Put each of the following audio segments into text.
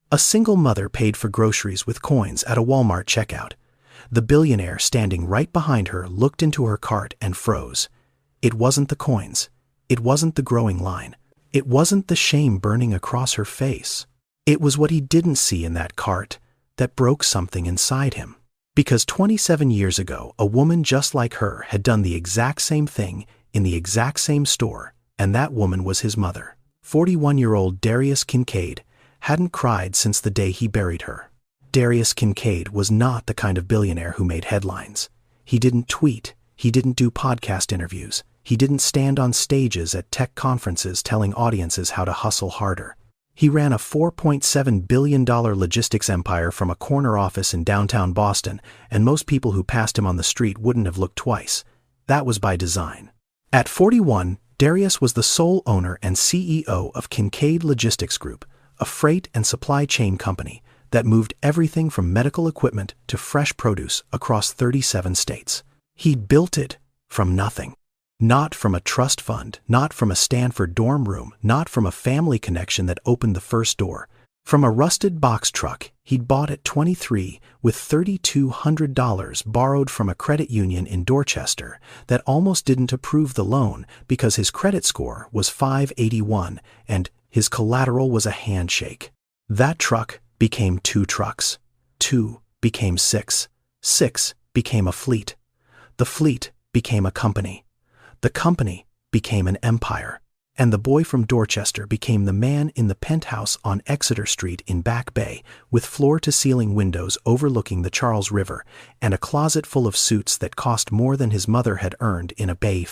A single mother paid for groceries with coins at a Walmart checkout. The billionaire standing right behind her looked into her cart and froze. It wasn't the coins. It wasn't the growing line. It wasn't the shame burning across her face. It was what he didn't see in that cart that broke something inside him. Because 27 years ago, a woman just like her had done the exact same thing in the exact same store, and that woman was his mother. 41-year-old Darius Kincaid hadn't cried since the day he buried her. Darius Kincaid was not the kind of billionaire who made headlines. He didn't tweet. He didn't do podcast interviews. He didn't stand on stages at tech conferences telling audiences how to hustle harder. He ran a $4.7 billion logistics empire from a corner office in downtown Boston, and most people who passed him on the street wouldn't have looked twice. That was by design. At 41, Darius was the sole owner and CEO of Kincaid Logistics Group, a freight and supply chain company that moved everything from medical equipment to fresh produce across 37 states. He'd built it from nothing. Not from a trust fund, not from a Stanford dorm room, not from a family connection that opened the first door. From a rusted box truck he'd bought at 23 with $3,200 borrowed from a credit union in Dorchester that almost didn't approve the loan because his credit score was 581 and his collateral was a handshake. That truck became 2 trucks. 2 became 6. 6 became a fleet. The fleet became a company. The company became an empire. And the boy from Dorchester became the man in the penthouse on Exeter Street in Back Bay, with floor-to-ceiling windows overlooking the Charles River and a closet full of suits that cost more than his mother had earned in a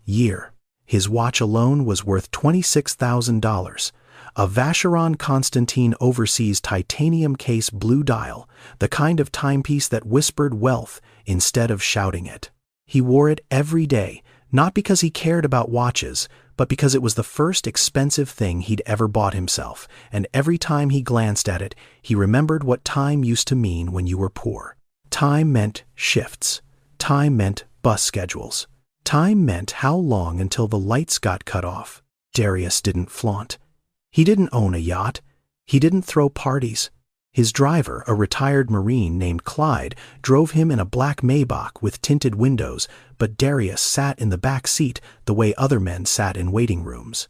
year. His watch alone was worth $26,000. A Vacheron Constantin Overseas titanium case blue dial, the kind of timepiece that whispered wealth instead of shouting it. He wore it every day, not because he cared about watches, but because it was the first expensive thing he'd ever bought himself, and every time he glanced at it, he remembered what time used to mean when you were poor. Time meant shifts. Time meant bus schedules. Time meant how long until the lights got cut off. Darius didn't flaunt. He didn't own a yacht. He didn't throw parties. His driver, a retired Marine named Clyde, drove him in a black Maybach with tinted windows, but Darius sat in the back seat the way other men sat in waiting rooms.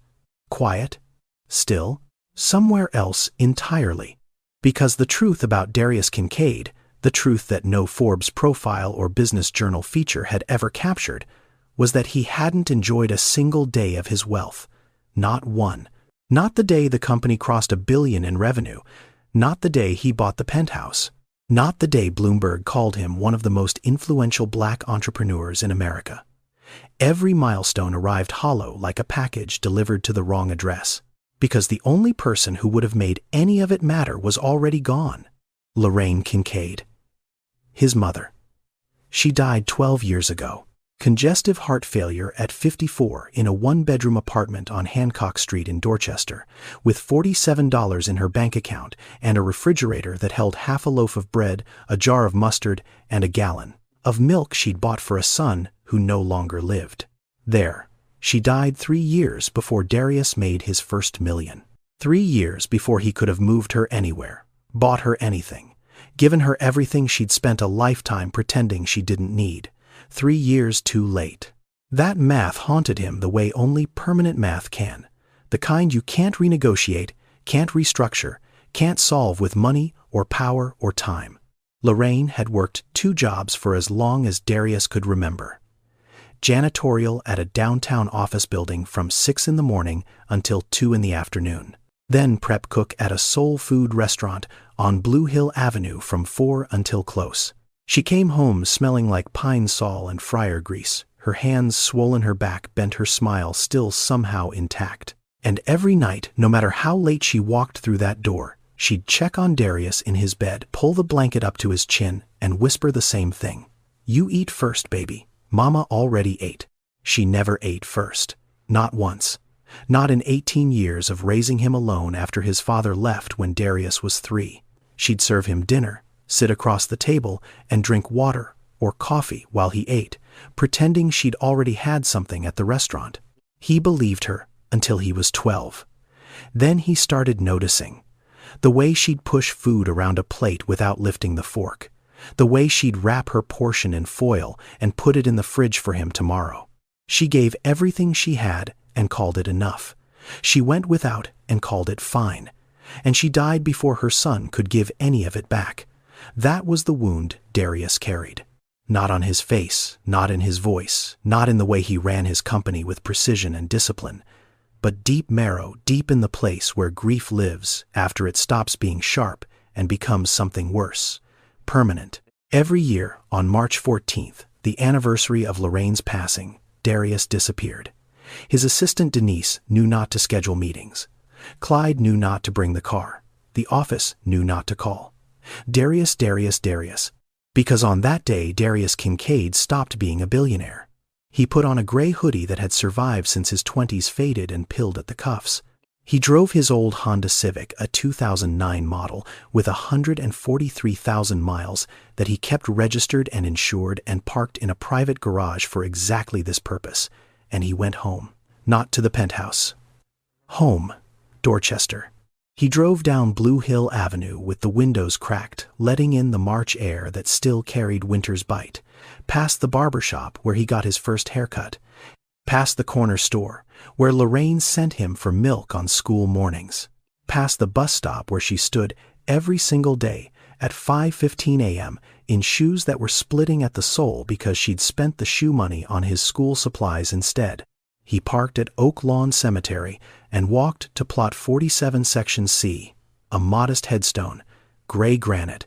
Quiet, still, somewhere else entirely. Because the truth about Darius Kincaid, the truth that no Forbes profile or Business Journal feature had ever captured, was that he hadn't enjoyed a single day of his wealth. Not one. Not the day the company crossed $1 billion in revenue. Not the day he bought the penthouse. Not the day Bloomberg called him one of the most influential black entrepreneurs in America. Every milestone arrived hollow like a package delivered to the wrong address. Because the only person who would have made any of it matter was already gone. Lorraine Kincaid. His mother. She died 12 years ago. Congestive heart failure at 54 in a 1-bedroom apartment on Hancock Street in Dorchester, with $47 in her bank account and a refrigerator that held half a loaf of bread, a jar of mustard, and a gallon of milk she'd bought for a son who no longer lived. There, she died 3 years before Darius made his first $1 million. 3 years before he could have moved her anywhere, bought her anything, given her everything she'd spent a lifetime pretending she didn't need. 3 years too late. That math haunted him the way only permanent math can. The kind you can't renegotiate, can't restructure, can't solve with money or power or time. Lorraine had worked 2 jobs for as long as Darius could remember. Janitorial at a downtown office building from 6 in the morning until 2 in the afternoon. Then prep cook at a soul food restaurant on Blue Hill Avenue from 4 until close. She came home smelling like pine sol and fryer grease. Her hands swollen, her back bent, her smile still somehow intact. And every night, no matter how late she walked through that door, she'd check on Darius in his bed, pull the blanket up to his chin, and whisper the same thing. "You eat first, baby. Mama already ate." She never ate first. Not once. Not in 18 years of raising him alone after his father left when Darius was 3. She'd serve him dinner, sit across the table, and drink water or coffee while he ate, pretending she'd already had something at the restaurant. He believed her until he was 12. Then he started noticing. The way she'd push food around a plate without lifting the fork. The way she'd wrap her portion in foil and put it in the fridge for him tomorrow. She gave everything she had and called it enough. She went without and called it fine. And she died before her son could give any of it back. That was the wound Darius carried. Not on his face, not in his voice, not in the way he ran his company with precision and discipline, but deep marrow, deep in the place where grief lives after it stops being sharp and becomes something worse, permanent. Every year, on March 14th, the anniversary of Lorraine's passing, Darius disappeared. His assistant Denise knew not to schedule meetings. Clyde knew not to bring the car. The office knew not to call. Darius. Because on that day, Darius Kincaid stopped being a billionaire. He put on a gray hoodie that had survived since his 20s faded and pilled at the cuffs. He drove his old Honda Civic, a 2009 model, with 143,000 miles that he kept registered and insured and parked in a private garage for exactly this purpose. And he went home. Not to the penthouse. Home. Dorchester. He drove down Blue Hill Avenue with the windows cracked, letting in the March air that still carried winter's bite, past the barber shop where he got his first haircut, past the corner store where Lorraine sent him for milk on school mornings, past the bus stop where she stood every single day at 5:15 a.m. in shoes that were splitting at the sole because she'd spent the shoe money on his school supplies instead. He parked at Oak Lawn Cemetery and walked to Plot 47 Section C, a modest headstone, gray granite.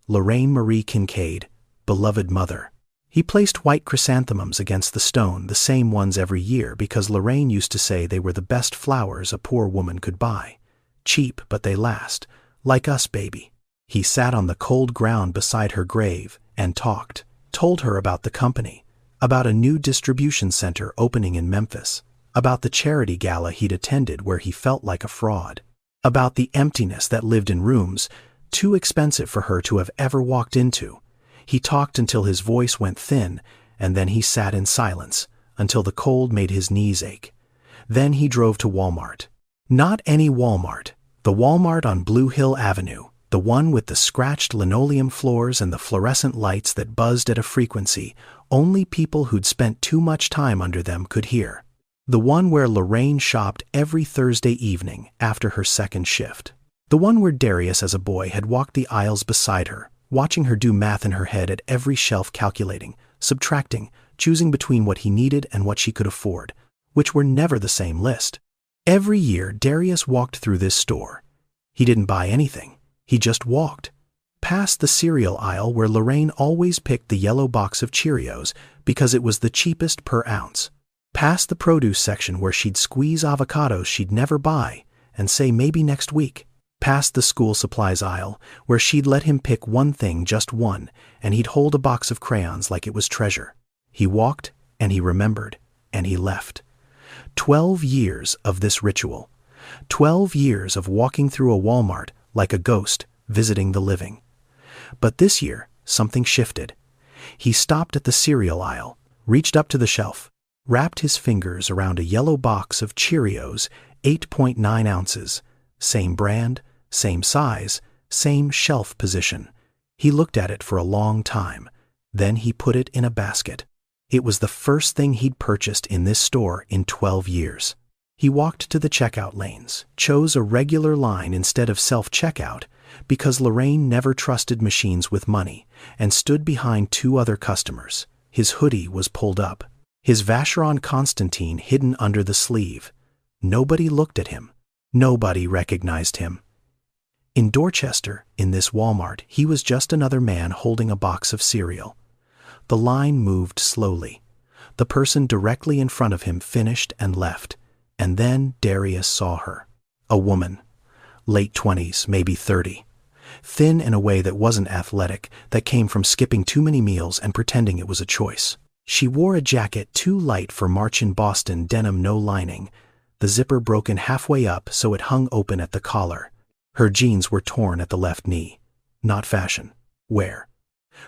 Lorraine Marie Kincaid, beloved mother. He placed white chrysanthemums against the stone, the same ones every year, because Lorraine used to say they were the best flowers a poor woman could buy. Cheap, but they last. Like us, baby. He sat on the cold ground beside her grave and talked, told her about the company, about a new distribution center opening in Memphis, about the charity gala he'd attended where he felt like a fraud, about the emptiness that lived in rooms too expensive for her to have ever walked into. He talked until his voice went thin, and then he sat in silence until the cold made his knees ache. Then he drove to Walmart. Not any Walmart, the Walmart on Blue Hill Avenue, the one with the scratched linoleum floors and the fluorescent lights that buzzed at a frequency only people who'd spent too much time under them could hear. The one where Lorraine shopped every Thursday evening after her second shift. The one where Darius as a boy had walked the aisles beside her, watching her do math in her head at every shelf, calculating, subtracting, choosing between what he needed and what she could afford, which were never the same list. Every year Darius walked through this store. He didn't buy anything. He just walked. Past the cereal aisle where Lorraine always picked the yellow box of Cheerios because it was the cheapest per ounce. Past the produce section where she'd squeeze avocados she'd never buy and say maybe next week. Past the school supplies aisle where she'd let him pick one thing, just one, and he'd hold a box of crayons like it was treasure. He walked, and he remembered, and he left. 12 years of this ritual. 12 years of walking through a Walmart like a ghost visiting the living. But this year, something shifted. He stopped at the cereal aisle, reached up to the shelf, wrapped his fingers around a yellow box of Cheerios, 8.9 ounces, same brand, same size, same shelf position. He looked at it for a long time. Then he put it in a basket. It was the first thing he'd purchased in this store in 12 years. He walked to the checkout lanes, chose a regular line instead of self-checkout because Lorraine never trusted machines with money, and stood behind two other customers. His hoodie was pulled up, his Vacheron Constantine hidden under the sleeve. Nobody looked at him. Nobody recognized him. In Dorchester, in this Walmart, he was just another man holding a box of cereal. The line moved slowly. The person directly in front of him finished and left, and then Darius saw her. A woman. Late 20s, maybe 30. Thin in a way that wasn't athletic, that came from skipping too many meals and pretending it was a choice. She wore a jacket too light for March in Boston, denim no lining, the zipper broken halfway up so it hung open at the collar. Her jeans were torn at the left knee. Not fashion. Wear.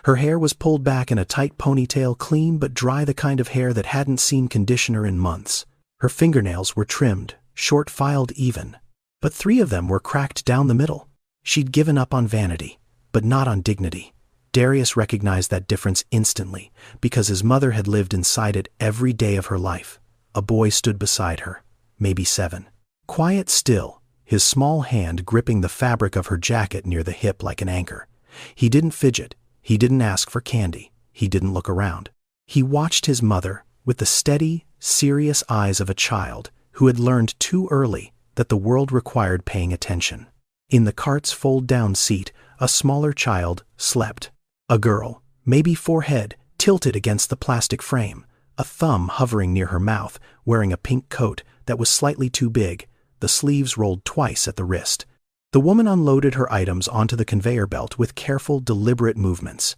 Her hair was pulled back in a tight ponytail, clean but dry, the kind of hair that hadn't seen conditioner in months. Her fingernails were trimmed, short filed even, but 3 of them were cracked down the middle. She'd given up on vanity, but not on dignity. Darius recognized that difference instantly, because his mother had lived inside it every day of her life. A boy stood beside her, maybe 7. Quiet still, his small hand gripping the fabric of her jacket near the hip like an anchor. He didn't fidget, he didn't ask for candy, he didn't look around. He watched his mother with the steady, serious eyes of a child who had learned too early that the world required paying attention. In the cart's fold-down seat, a smaller child slept. A girl, maybe 4 head, tilted against the plastic frame, a thumb hovering near her mouth, wearing a pink coat that was slightly too big, the sleeves rolled twice at the wrist. The woman unloaded her items onto the conveyor belt with careful, deliberate movements.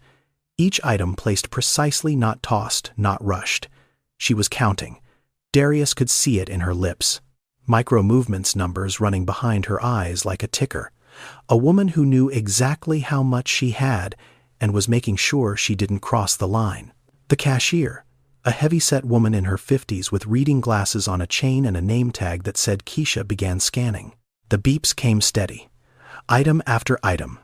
Each item placed precisely, not tossed, not rushed. She was counting. Darius could see it in her lips. Micro-movements, numbers running behind her eyes like a ticker. A woman who knew exactly how much she had and was making sure she didn't cross the line. The cashier, a heavy-set woman in her 50s with reading glasses on a chain and a name tag that said Keisha, began scanning. The beeps came steady. Item after item.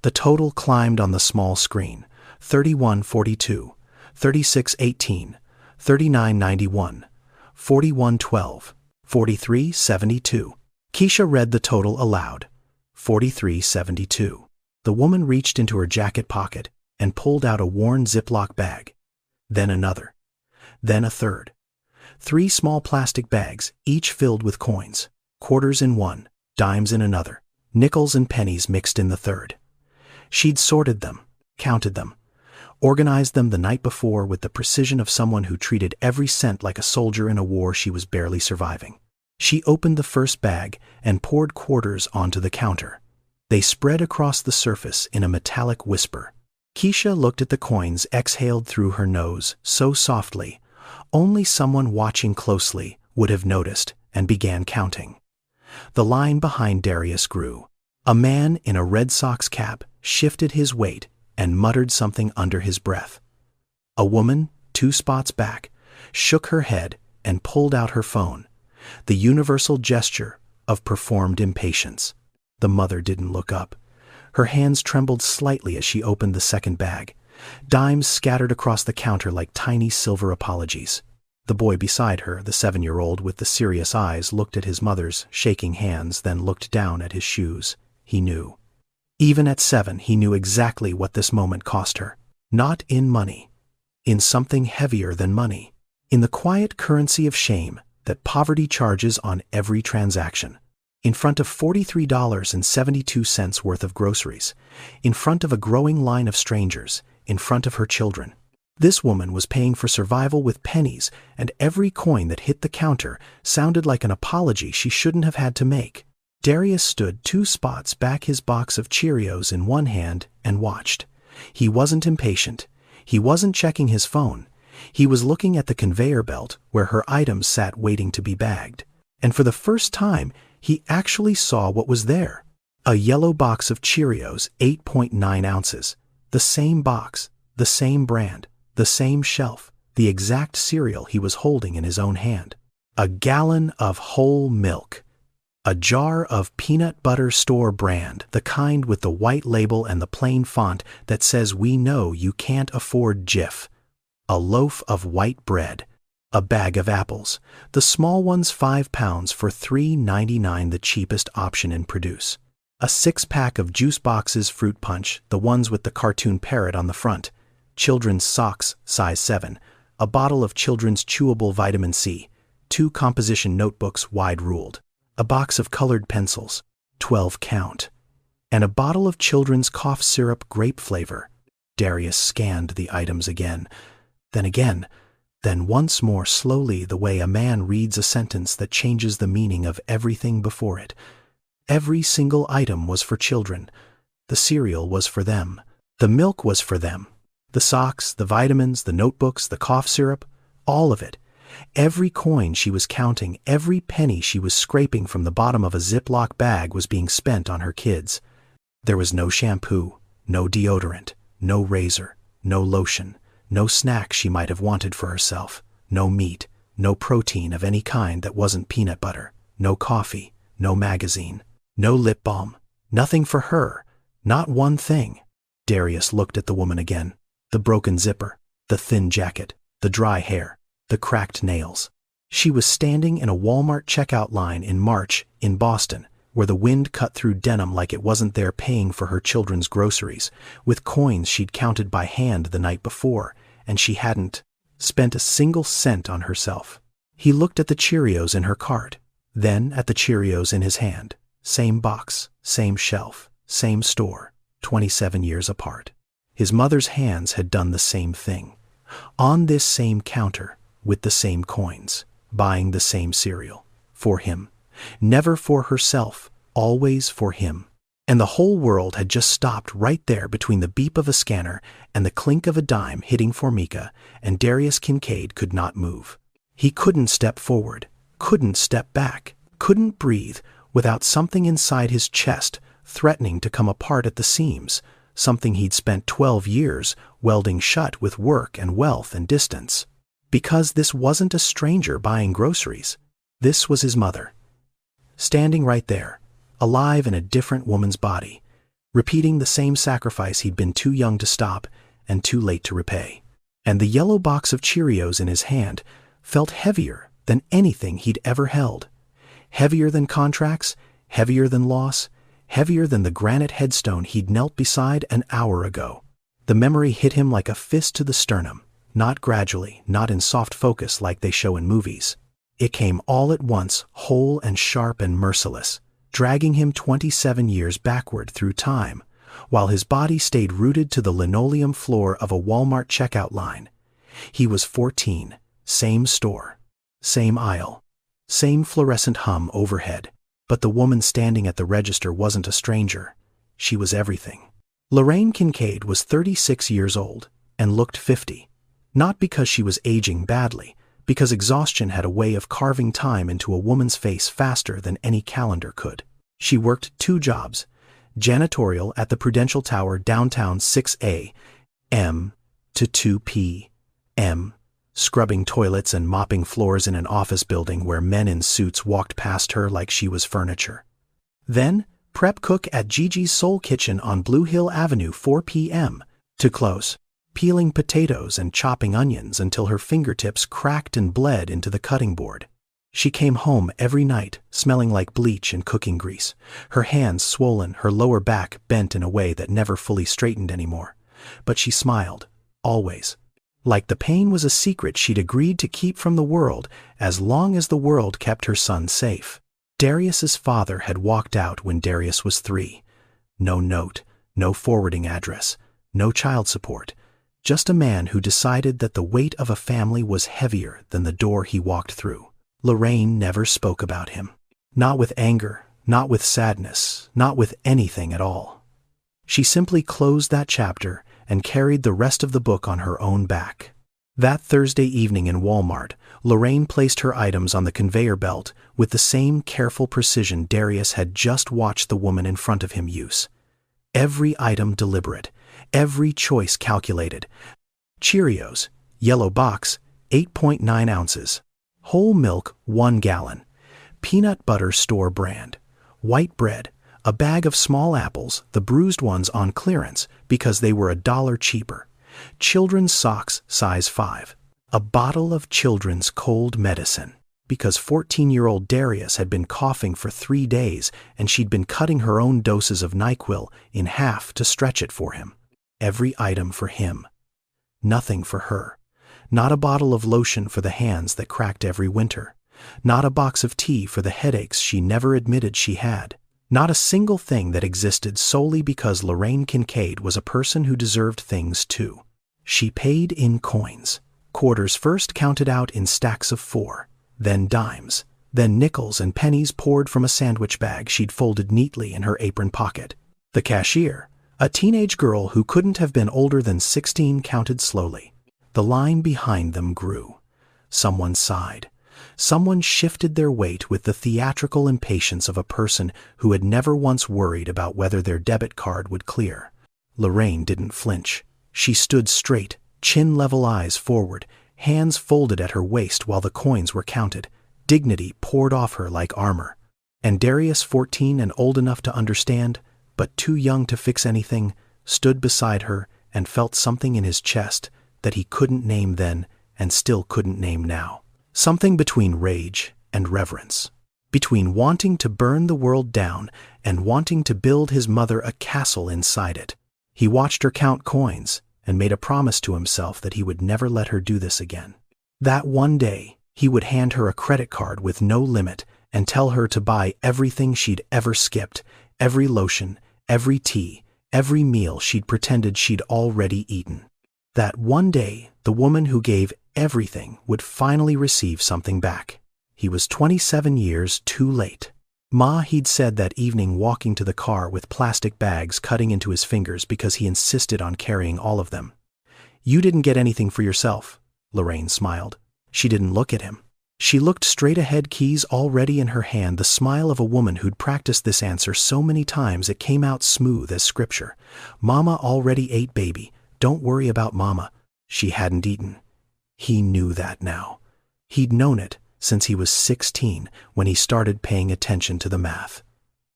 The total climbed on the small screen. 3142, 3618, 3991, 4112, 4372. Keisha read the total aloud. 4372. The woman reached into her jacket pocket and pulled out a worn Ziploc bag. Then another. Then a third. 3 small plastic bags, each filled with coins. Quarters in one, dimes in another, nickels and pennies mixed in the third. She'd sorted them, counted them, organized them the night before with the precision of someone who treated every cent like a soldier in a war she was barely surviving. She opened the first bag and poured quarters onto the counter. They spread across the surface in a metallic whisper. Keisha looked at the coins, exhaled through her nose so softly, only someone watching closely would have noticed, and began counting. The line behind Darius grew. A man in a Red Sox cap shifted his weight and muttered something under his breath. A woman, 2 spots back, shook her head and pulled out her phone, the universal gesture of performed impatience. The mother didn't look up. Her hands trembled slightly as she opened the second bag. Dimes scattered across the counter like tiny silver apologies. The boy beside her, the 7-year-old with the serious eyes, looked at his mother's shaking hands, then looked down at his shoes. He knew. Even at 7, he knew exactly what this moment cost her. Not in money. In something heavier than money. In the quiet currency of shame that poverty charges on every transaction. In front of $43.72 worth of groceries. In front of a growing line of strangers. In front of her children. This woman was paying for survival with pennies, and every coin that hit the counter sounded like an apology she shouldn't have had to make. Darius stood 2 spots back, his box of Cheerios in one hand, and watched. He wasn't impatient. He wasn't checking his phone. He was looking at the conveyor belt where her items sat waiting to be bagged. And for the first time, he actually saw what was there. A yellow box of Cheerios, 8.9 ounces. The same box, the same brand, the same shelf, the exact cereal he was holding in his own hand. A gallon of whole milk. A jar of peanut butter store brand, the kind with the white label and the plain font that says "We know you can't afford Jif." A loaf of white bread. A bag of apples, the small ones 5 pounds for $3.99, the cheapest option in produce. A 6-pack of juice boxes, fruit punch, the ones with the cartoon parrot on the front. Children's socks, size 7. A bottle of children's chewable vitamin C. 2 composition notebooks, wide ruled. A box of colored pencils, 12 count. And a bottle of children's cough syrup, grape flavor. Darius scanned the items again, then again, then once more, slowly, the way a man reads a sentence that changes the meaning of everything before it. Every single item was for children. The cereal was for them. The milk was for them. The socks, the vitamins, the notebooks, the cough syrup, all of it. Every coin she was counting, every penny she was scraping from the bottom of a Ziploc bag was being spent on her kids. There was no shampoo, no deodorant, no razor, no lotion, no snack she might have wanted for herself, no meat, no protein of any kind that wasn't peanut butter, no coffee, no magazine, no lip balm, Nothing for her, not one thing. Darius looked at the woman again. The broken zipper, the thin jacket, the dry hair, the cracked nails. She was standing in a Walmart checkout line in March in Boston, where the wind cut through denim like it wasn't there, paying for her children's groceries, with coins she'd counted by hand the night before, and she hadn't spent a single cent on herself. He looked at the Cheerios in her cart, then at the Cheerios in his hand. Same box, same shelf, same store, 27 years apart. His mother's hands had done the same thing. On this same counter, with the same coins, buying the same cereal. For him. Never for herself, always for him. And the whole world had just stopped right there between the beep of a scanner and the clink of a dime hitting Formica, and Darius Kincaid could not move. He couldn't step forward, couldn't step back, couldn't breathe without something inside his chest threatening to come apart at the seams, something he'd spent 12 years welding shut with work and wealth and distance. Because this wasn't a stranger buying groceries. This was his mother. Standing right there, alive in a different woman's body, repeating the same sacrifice he'd been too young to stop and too late to repay. And the yellow box of Cheerios in his hand felt heavier than anything he'd ever held. Heavier than contracts, heavier than loss, heavier than the granite headstone he'd knelt beside an hour ago. The memory hit him like a fist to the sternum, not gradually, not in soft focus like they show in movies. It came all at once, whole and sharp and merciless, dragging him 27 years backward through time, while his body stayed rooted to the linoleum floor of a Walmart checkout line. He was 14, same store, same aisle, same fluorescent hum overhead, but the woman standing at the register wasn't a stranger. She was everything. Lorraine Kincaid was 36 years old and looked 50, not because she was aging badly, because exhaustion had a way of carving time into a woman's face faster than any calendar could. She worked 2 jobs, janitorial at the Prudential Tower downtown 6 a.m. to 2 p.m., scrubbing toilets and mopping floors in an office building where men in suits walked past her like she was furniture. Then, prep cook at Gigi's Soul Kitchen on Blue Hill Avenue 4 p.m. to close, peeling potatoes and chopping onions until her fingertips cracked and bled into the cutting board. She came home every night, smelling like bleach and cooking grease, her hands swollen, her lower back bent in a way that never fully straightened anymore. But she smiled, always. Like the pain was a secret she'd agreed to keep from the world as long as the world kept her son safe. Darius's father had walked out when Darius was 3. No note, no forwarding address, no child support. Just a man who decided that the weight of a family was heavier than the door he walked through. Lorraine never spoke about him. Not with anger, not with sadness, not with anything at all. She simply closed that chapter and carried the rest of the book on her own back. That Thursday evening in Walmart, Lorraine placed her items on the conveyor belt with the same careful precision Darius had just watched the woman in front of him use. Every item deliberate, every choice calculated. Cheerios, yellow box, 8.9 ounces. Whole milk, 1 gallon. Peanut butter store brand. White bread, a bag of small apples, the bruised ones on clearance because they were $1 cheaper. Children's socks, size 5. A bottle of children's cold medicine, because 14-year-old Darius had been coughing for 3 days and she'd been cutting her own doses of NyQuil in half to stretch it for him. Every item for him. Nothing for her. Not a bottle of lotion for the hands that cracked every winter. Not a box of tea for the headaches she never admitted she had. Not a single thing that existed solely because Lorraine Kincaid was a person who deserved things too. She paid in coins. Quarters first counted out in stacks of 4, then dimes, then nickels and pennies poured from a sandwich bag she'd folded neatly in her apron pocket. The cashier, a teenage girl who couldn't have been older than 16, counted slowly. The line behind them grew. Someone sighed. Someone shifted their weight with the theatrical impatience of a person who had never once worried about whether their debit card would clear. Lorraine didn't flinch. She stood straight, chin-level eyes forward, hands folded at her waist while the coins were counted. Dignity poured off her like armor. And Darius, 14 and old enough to understand, but too young to fix anything, stood beside her and felt something in his chest that he couldn't name then and still couldn't name now. Something between rage and reverence. Between wanting to burn the world down and wanting to build his mother a castle inside it. He watched her count coins and made a promise to himself that he would never let her do this again. That one day, he would hand her a credit card with no limit and tell her to buy everything she'd ever skipped, every lotion, every tea, every meal she'd pretended she'd already eaten. That one day, the woman who gave everything would finally receive something back. He was 27 years too late. Ma, he'd said that evening, walking to the car with plastic bags cutting into his fingers because he insisted on carrying all of them. "You didn't get anything for yourself," Lorraine smiled. She didn't look at him. She looked straight ahead, keys already in her hand, the smile of a woman who'd practiced this answer so many times it came out smooth as scripture. "Mama already ate, baby. Don't worry about Mama." She hadn't eaten. He knew that now. He'd known it since he was 16 when he started paying attention to the math.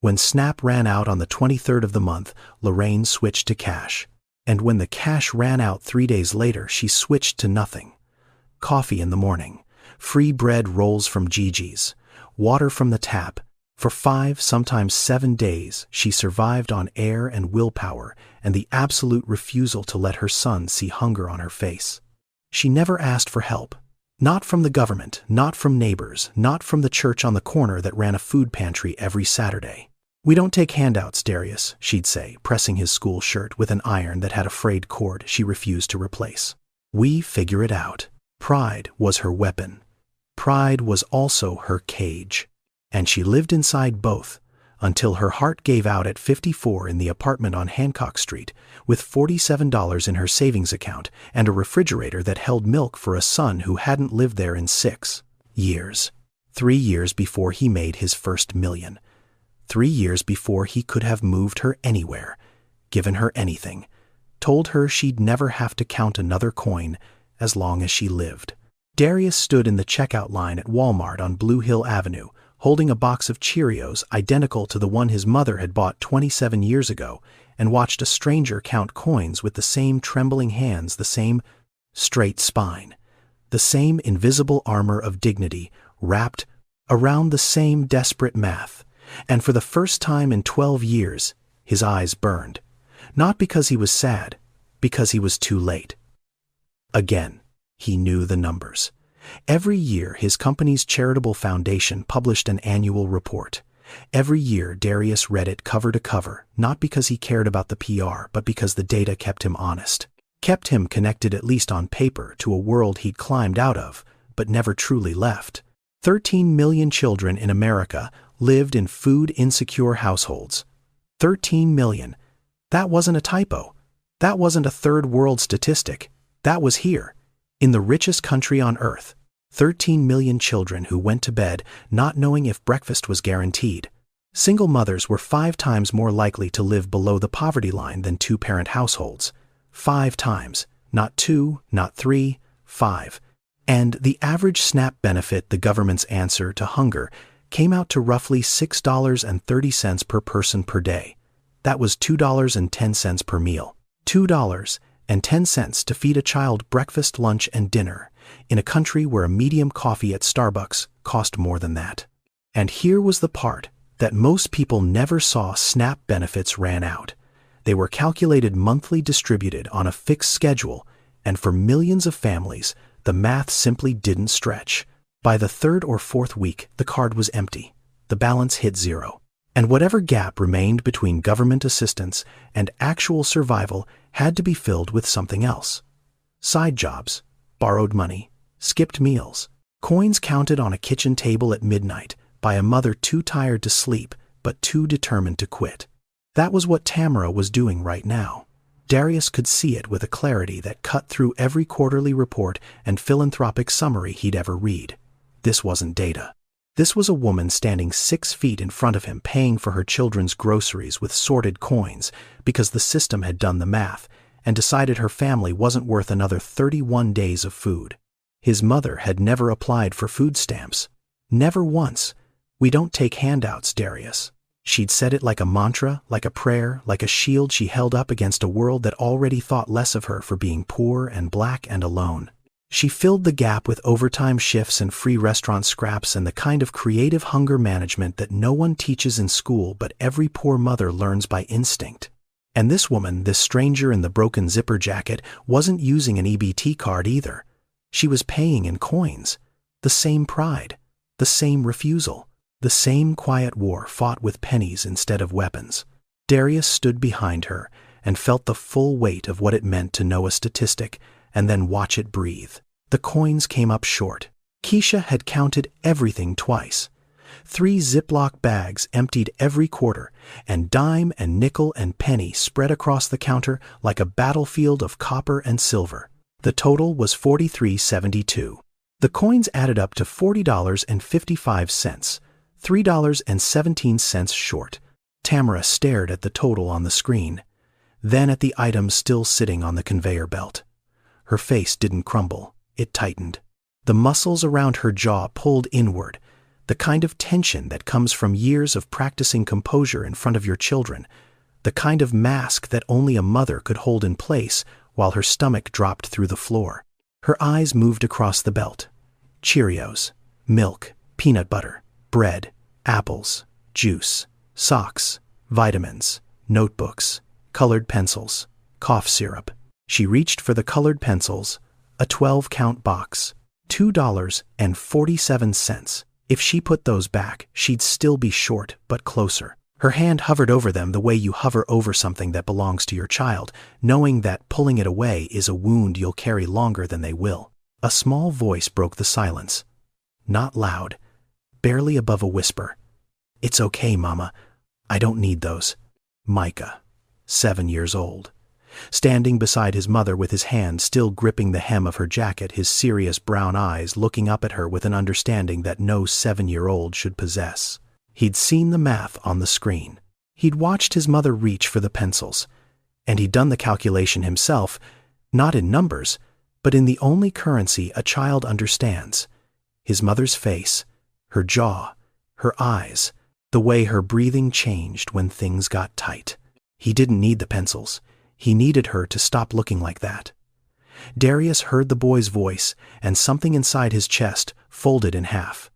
When SNAP ran out on the 23rd of the month, Lorraine switched to cash. And when the cash ran out 3 days later, she switched to nothing. Coffee in the morning, free bread rolls from Gigi's, water from the tap. For 5, sometimes 7 days, she survived on air and willpower and the absolute refusal to let her son see hunger on her face. She never asked for help. Not from the government, not from neighbors, not from the church on the corner that ran a food pantry every Saturday. "We don't take handouts, Darius," she'd say, pressing his school shirt with an iron that had a frayed cord she refused to replace. "We figure it out." Pride was her weapon. Pride was also her cage. And she lived inside both, until her heart gave out at 54 in the apartment on Hancock Street, with $47 in her savings account and a refrigerator that held milk for a son who hadn't lived there in 6 years. 3 years before he made his first million. 3 years before he could have moved her anywhere, given her anything, told her she'd never have to count another coin as long as she lived. Darius stood in the checkout line at Walmart on Blue Hill Avenue, holding a box of Cheerios identical to the one his mother had bought 27 years ago, and watched a stranger count coins with the same trembling hands, the same straight spine, the same invisible armor of dignity wrapped around the same desperate math. And for the first time in 12 years, his eyes burned. Not because he was sad, because he was too late. Again, he knew the numbers. Every year, his company's charitable foundation published an annual report. Every year, Darius read it cover to cover, not because he cared about the PR, but because the data kept him honest, kept him connected at least on paper to a world he'd climbed out of, but never truly left. 13 million children in America lived in food-insecure households. 13 million. That wasn't a typo. That wasn't a third-world statistic. That was here, in the richest country on earth. 13 million children who went to bed not knowing if breakfast was guaranteed. Single mothers were 5 times more likely to live below the poverty line than two-parent households. 5 times. Not 2, not 3, 5. And the average SNAP benefit, the government's answer to hunger, came out to roughly $6.30 per person per day. That was $2.10 per meal. $2.10 to feed a child breakfast, lunch, and dinner, in a country where a medium coffee at Starbucks cost more than that. And here was the part that most people never saw: SNAP benefits ran out. They were calculated monthly, distributed on a fixed schedule, and for millions of families, the math simply didn't stretch. By the 3rd or 4th week, the card was empty. The balance hit 0. And whatever gap remained between government assistance and actual survival had to be filled with something else. Side jobs, borrowed money, skipped meals, coins counted on a kitchen table at midnight by a mother too tired to sleep but too determined to quit. That was what Tamara was doing right now. Darius could see it with a clarity that cut through every quarterly report and philanthropic summary he'd ever read. This wasn't data. This was a woman standing 6 feet in front of him, paying for her children's groceries with sorted coins because the system had done the math and decided her family wasn't worth another 31 days of food. His mother had never applied for food stamps. Never once. "We don't take handouts, Darius." She'd said it like a mantra, like a prayer, like a shield she held up against a world that already thought less of her for being poor and black and alone. She filled the gap with overtime shifts and free restaurant scraps and the kind of creative hunger management that no one teaches in school but every poor mother learns by instinct. And this woman, this stranger in the broken zipper jacket, wasn't using an EBT card either. She was paying in coins. The same pride, the same refusal, the same quiet war fought with pennies instead of weapons. Darius stood behind her and felt the full weight of what it meant to know a statistic and then watch it breathe. The coins came up short. Keisha had counted everything twice. 3 Ziploc bags emptied every quarter, and dime and nickel and penny spread across the counter like a battlefield of copper and silver. The total was $43.72. The coins added up to $40.55, $3.17 short. Tamara stared at the total on the screen, then at the items still sitting on the conveyor belt. Her face didn't crumble, it tightened. The muscles around her jaw pulled inward, the kind of tension that comes from years of practicing composure in front of your children, the kind of mask that only a mother could hold in place while her stomach dropped through the floor. Her eyes moved across the belt. Cheerios, milk, peanut butter, bread, apples, juice, socks, vitamins, notebooks, colored pencils, cough syrup. She reached for the colored pencils, a 12-count box, $2.47. If she put those back, she'd still be short, but closer. Her hand hovered over them the way you hover over something that belongs to your child, knowing that pulling it away is a wound you'll carry longer than they will. A small voice broke the silence. Not loud, barely above a whisper. "It's okay, Mama. I don't need those." Micah, 7 years old. Standing beside his mother with his hand still gripping the hem of her jacket, his serious brown eyes looking up at her with an understanding that no 7-year-old should possess. He'd seen the math on the screen. He'd watched his mother reach for the pencils. And he'd done the calculation himself, not in numbers, but in the only currency a child understands. His mother's face, her jaw, her eyes, the way her breathing changed when things got tight. He didn't need the pencils. He needed her to stop looking like that. Darius heard the boy's voice, and something inside his chest folded in half.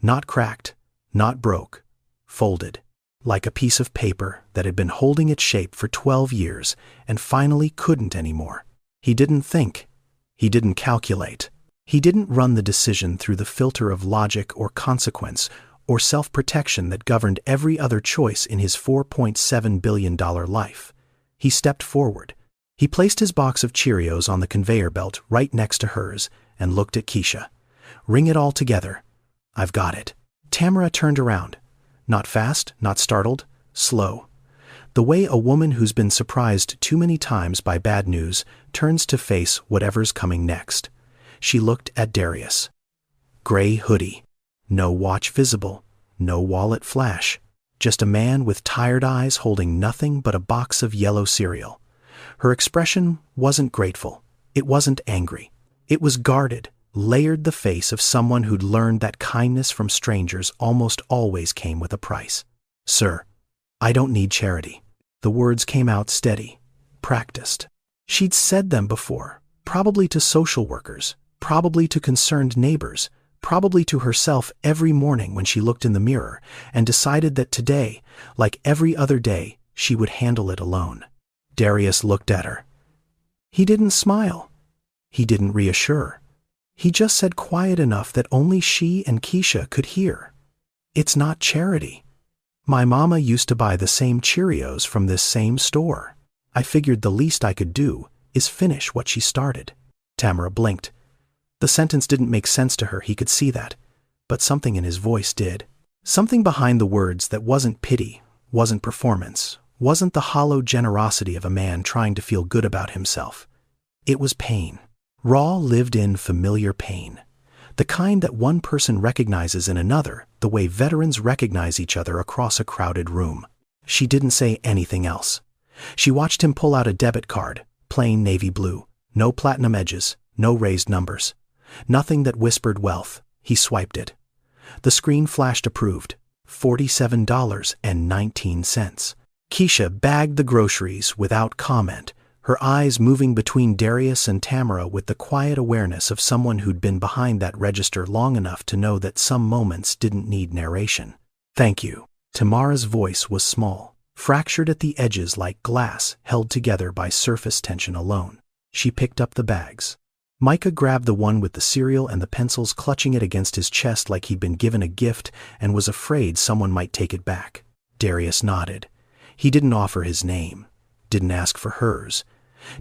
Not cracked, not broke, folded. Like a piece of paper that had been holding its shape for 12 years and finally couldn't anymore. He didn't think. He didn't calculate. He didn't run the decision through the filter of logic or consequence or self-protection that governed every other choice in his $4.7 billion life. He stepped forward. He placed his box of Cheerios on the conveyor belt right next to hers and looked at Keisha. "Ring it all together. I've got it." Tamara turned around. Not fast, not startled, slow. The way a woman who's been surprised too many times by bad news turns to face whatever's coming next. She looked at Darius. Gray hoodie. No watch visible. No wallet flash. Just a man with tired eyes holding nothing but a box of yellow cereal. Her expression wasn't grateful. It wasn't angry. It was guarded, layered, the face of someone who'd learned that kindness from strangers almost always came with a price. "Sir, I don't need charity." The words came out steady, practiced. She'd said them before, probably to social workers, probably to concerned neighbors, probably to herself every morning when she looked in the mirror and decided that today, like every other day, she would handle it alone. Darius looked at her. He didn't smile. He didn't reassure. He just said quiet enough that only she and Keisha could hear. "It's not charity. My mama used to buy the same Cheerios from this same store. I figured the least I could do is finish what she started." Tamara blinked. The sentence didn't make sense to her, he could see that. But something in his voice did. Something behind the words that wasn't pity, wasn't performance, wasn't the hollow generosity of a man trying to feel good about himself. It was pain. Raw, lived-in, familiar pain. The kind that one person recognizes in another, the way veterans recognize each other across a crowded room. She didn't say anything else. She watched him pull out a debit card, plain navy blue, no platinum edges, no raised numbers. Nothing that whispered wealth. He swiped it. The screen flashed approved. $47.19. Keisha bagged the groceries without comment, her eyes moving between Darius and Tamara with the quiet awareness of someone who'd been behind that register long enough to know that some moments didn't need narration. "Thank you." Tamara's voice was small, fractured at the edges like glass held together by surface tension alone. She picked up the bags. Micah grabbed the one with the cereal and the pencils, clutching it against his chest like he'd been given a gift and was afraid someone might take it back. Darius nodded. He didn't offer his name, didn't ask for hers,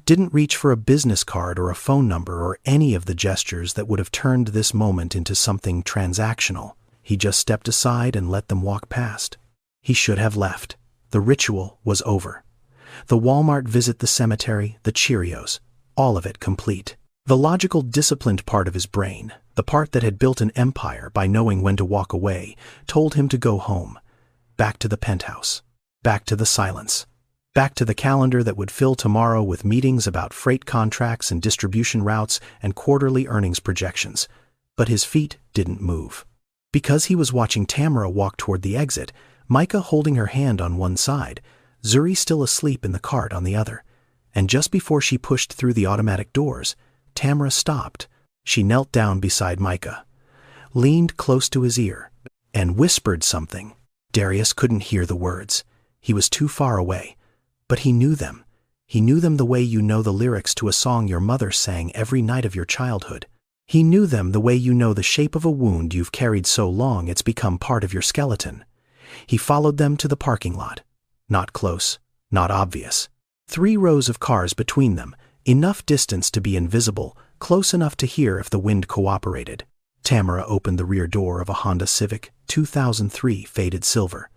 didn't reach for a business card or a phone number or any of the gestures that would have turned this moment into something transactional. He just stepped aside and let them walk past. He should have left. The ritual was over. The Walmart visit, the cemetery, the Cheerios, all of it complete. The logical, disciplined part of his brain, the part that had built an empire by knowing when to walk away, told him to go home. Back to the penthouse. Back to the silence. Back to the calendar that would fill tomorrow with meetings about freight contracts and distribution routes and quarterly earnings projections. But his feet didn't move. Because he was watching Tamara walk toward the exit, Micah holding her hand on one side, Zuri still asleep in the cart on the other. And just before she pushed through the automatic doors, Tamara stopped. She knelt down beside Micah, leaned close to his ear, and whispered something. Darius couldn't hear the words. He was too far away. But he knew them. He knew them the way you know the lyrics to a song your mother sang every night of your childhood. He knew them the way you know the shape of a wound you've carried so long it's become part of your skeleton. He followed them to the parking lot. Not close, not obvious. 3 rows of cars between them, enough distance to be invisible, close enough to hear if the wind cooperated. Tamara opened the rear door of a Honda Civic, 2003 faded silver.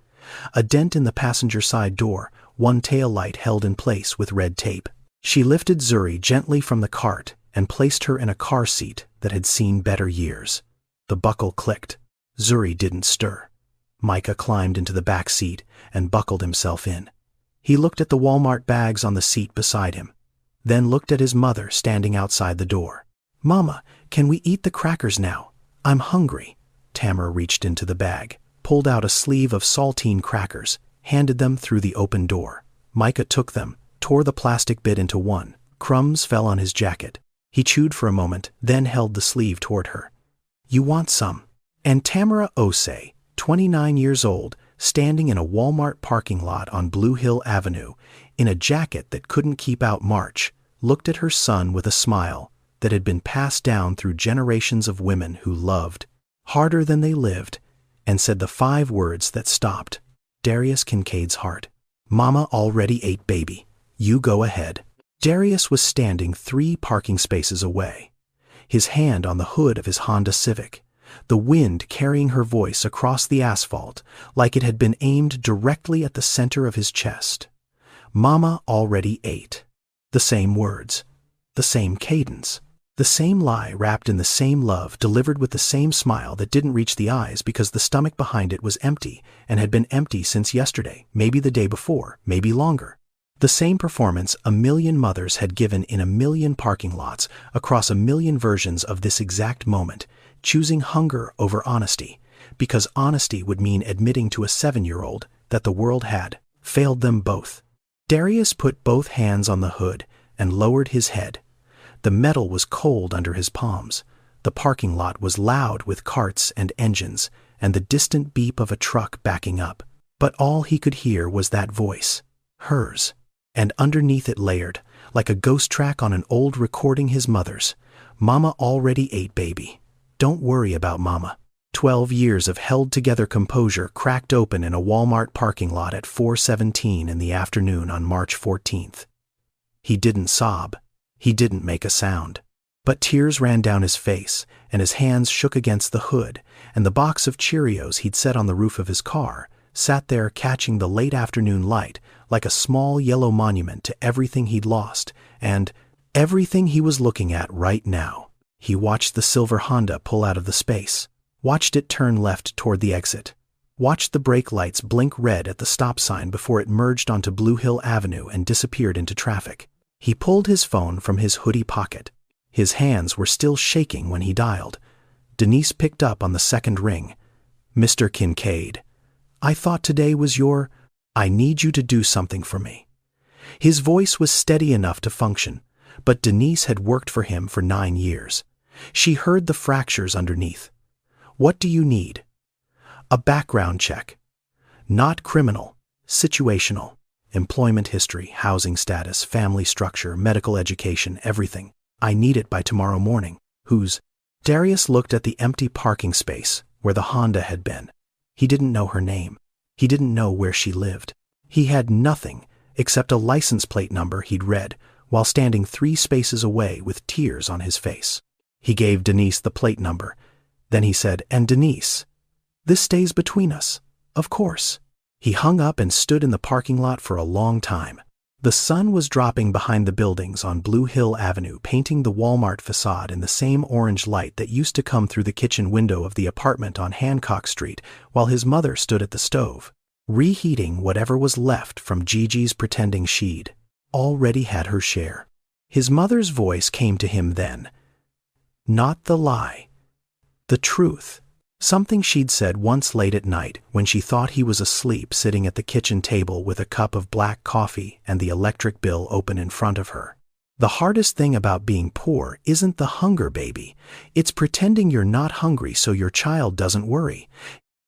A dent in the passenger side door, one tail light held in place with red tape. She lifted Zuri gently from the cart and placed her in a car seat that had seen better years. The buckle clicked. Zuri didn't stir. Micah climbed into the back seat and buckled himself in. He looked at the Walmart bags on the seat beside him, then looked at his mother standing outside the door. "Mama, can we eat the crackers now? I'm hungry." Tamara reached into the bag, pulled out a sleeve of saltine crackers, handed them through the open door. Micah took them, tore the plastic bit into one. Crumbs fell on his jacket. He chewed for a moment, then held the sleeve toward her. "You want some?" And Tamara Osei, 29 years old, standing in a Walmart parking lot on Blue Hill Avenue, in a jacket that couldn't keep out March, looked at her son with a smile that had been passed down through generations of women who loved harder than they lived, and said the 5 words that stopped Darius Kincaid's heart. "Mama already ate, baby. You go ahead." Darius was standing 3 parking spaces away, his hand on the hood of his Honda Civic, the wind carrying her voice across the asphalt like it had been aimed directly at the center of his chest. Mama already ate. The same words, the same cadence, the same lie wrapped in the same love, delivered with the same smile that didn't reach the eyes because the stomach behind it was empty and had been empty since yesterday, maybe the day before, maybe longer. The same performance a million mothers had given in a million parking lots across a million versions of this exact moment, choosing hunger over honesty, because honesty would mean admitting to a 7-year-old that the world had failed them both. Darius put both hands on the hood and lowered his head. The metal was cold under his palms. The parking lot was loud with carts and engines and the distant beep of a truck backing up. But all he could hear was that voice, hers, and underneath it layered, like a ghost track on an old recording, his mother's. "Mama already ate, baby. Don't worry about Mama." 12 years of held-together composure cracked open in a Walmart parking lot at 4:17 in the afternoon on March 14th. He didn't sob. He didn't make a sound. But tears ran down his face, and his hands shook against the hood, and the box of Cheerios he'd set on the roof of his car sat there catching the late afternoon light like a small yellow monument to everything he'd lost, and everything he was looking at right now. He watched the silver Honda pull out of the space, watched it turn left toward the exit, watched the brake lights blink red at the stop sign before it merged onto Blue Hill Avenue and disappeared into traffic. He pulled his phone from his hoodie pocket. His hands were still shaking when he dialed. Denise picked up on the second ring. "Mr. Kincaid." I thought today was your... I need you to do something for me." His voice was steady enough to function, but Denise had worked for him for 9 years. She heard the fractures underneath. "What do you need?" "A background check. Not criminal, situational. Employment history, housing status, family structure, medical education, everything. I need it by tomorrow morning." "Whose?" Darius looked at the empty parking space where the Honda had been. He didn't know her name. He didn't know where she lived. He had nothing except a license plate number he'd read while standing 3 spaces away with tears on his face. He gave Denise the plate number. Then he said, "And Denise, this stays between us, of course." He hung up and stood in the parking lot for a long time. The sun was dropping behind the buildings on Blue Hill Avenue, painting the Walmart facade in the same orange light that used to come through the kitchen window of the apartment on Hancock Street while his mother stood at the stove, reheating whatever was left from Gigi's pretending she'd already had her share. His mother's voice came to him then. Not the lie. The truth. Something she'd said once late at night when she thought he was asleep sitting at the kitchen table with a cup of black coffee and the electric bill open in front of her. "The hardest thing about being poor isn't the hunger, baby. It's pretending you're not hungry so your child doesn't worry."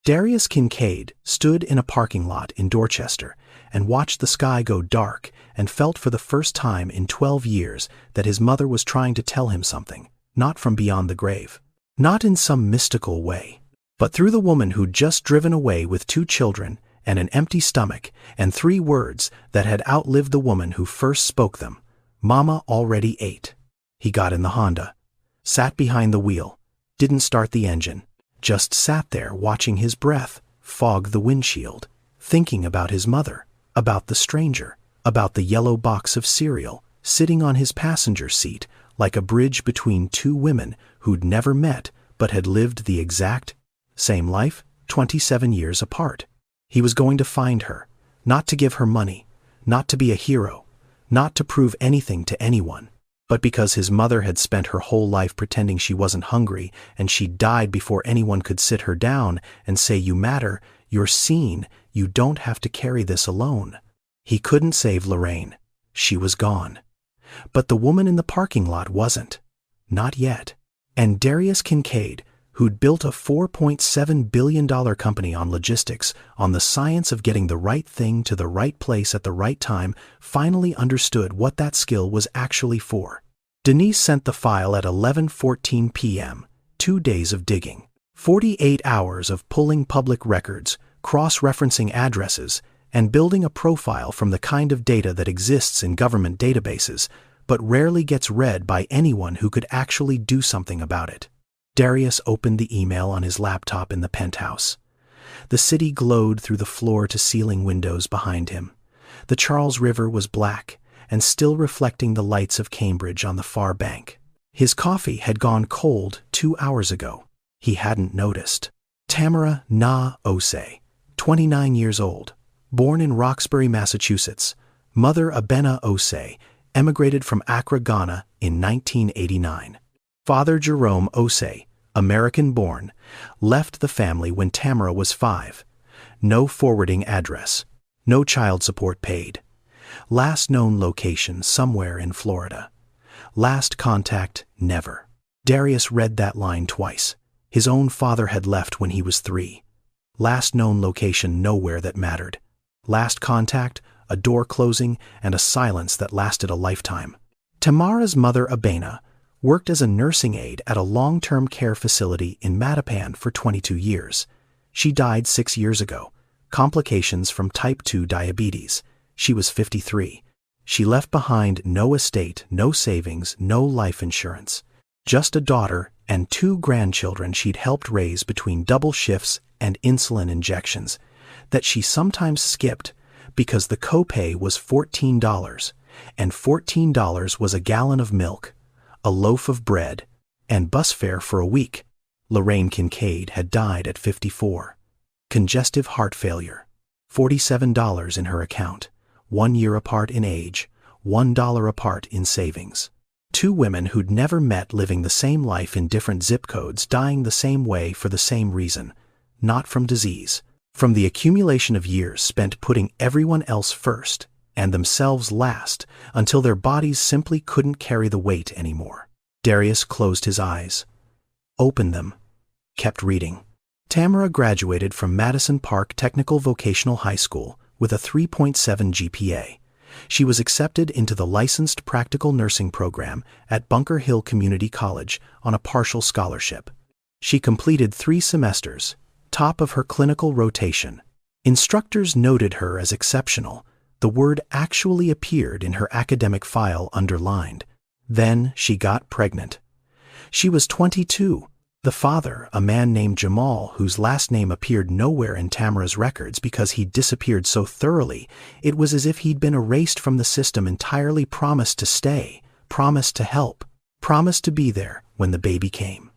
Darius Kincaid stood in a parking lot in Dorchester and watched the sky go dark and felt for the first time in 12 years that his mother was trying to tell him something, not from beyond the grave. Not in some mystical way, but through the woman who'd just driven away with 2 children and an empty stomach and 3 words that had outlived the woman who first spoke them. "Mama already ate." He got in the Honda, sat behind the wheel, didn't start the engine, just sat there watching his breath fog the windshield, thinking about his mother, about the stranger, about the yellow box of cereal sitting on his passenger seat like a bridge between 2 women who'd never met but had lived the exact same life, 27 years apart. He was going to find her, not to give her money, not to be a hero, not to prove anything to anyone, but because his mother had spent her whole life pretending she wasn't hungry and she died before anyone could sit her down and say, "You matter, you're seen, you don't have to carry this alone." He couldn't save Lorraine. She was gone. But the woman in the parking lot wasn't. Not yet. And Darius Kincaid, who'd built a $4.7 billion company on logistics, on the science of getting the right thing to the right place at the right time, finally understood what that skill was actually for. Denise sent the file at 11:14 p.m., 2 days of digging, 48 hours of pulling public records, cross-referencing addresses, and building a profile from the kind of data that exists in government databases, but rarely gets read by anyone who could actually do something about it. Darius opened the email on his laptop in the penthouse. The city glowed through the floor-to-ceiling windows behind him. The Charles River was black and still reflecting the lights of Cambridge on the far bank. His coffee had gone cold 2 hours ago. He hadn't noticed. Tamara Na Osei, 29 years old, born in Roxbury, Massachusetts. Mother Abena Osei emigrated from Accra, Ghana in 1989. Father Jerome Osei, American-born, left the family when Tamara was 5. No forwarding address. No child support paid. Last known location somewhere in Florida. Last contact never. Darius read that line twice. His own father had left when he was 3. Last known location nowhere that mattered. Last contact, a door closing, and a silence that lasted a lifetime. Tamara's mother Abena worked as a nursing aide at a long-term care facility in Mattapan for 22 years. She died 6 years ago. Complications from type 2 diabetes. She was 53. She left behind no estate, no savings, no life insurance. Just a daughter and 2 grandchildren she'd helped raise between double shifts and insulin injections that she sometimes skipped because the copay was $14, and $14 was a gallon of milk, a loaf of bread, and bus fare for a week. Lorraine Kincaid had died at 54. Congestive heart failure. $47 in her account, 1 year apart in age, $1 apart in savings. 2 women who'd never met living the same life in different zip codes dying the same way for the same reason, not from disease, From the accumulation of years spent putting everyone else first and themselves last until their bodies simply couldn't carry the weight anymore. Darius closed his eyes, opened them, kept reading. Tamara graduated from Madison Park Technical Vocational High School with a 3.7 GPA. She was accepted into the licensed practical nursing program at Bunker Hill Community College on a partial scholarship. She completed 3 semesters, top of her clinical rotation. Instructors noted her as exceptional. The word actually appeared in her academic file underlined. Then she got pregnant. She was 22. The father, a man named Jamal, whose last name appeared nowhere in Tamara's records because he'd disappeared so thoroughly, it was as if he'd been erased from the system entirely, promised to stay, promised to help, promised to be there when the baby came.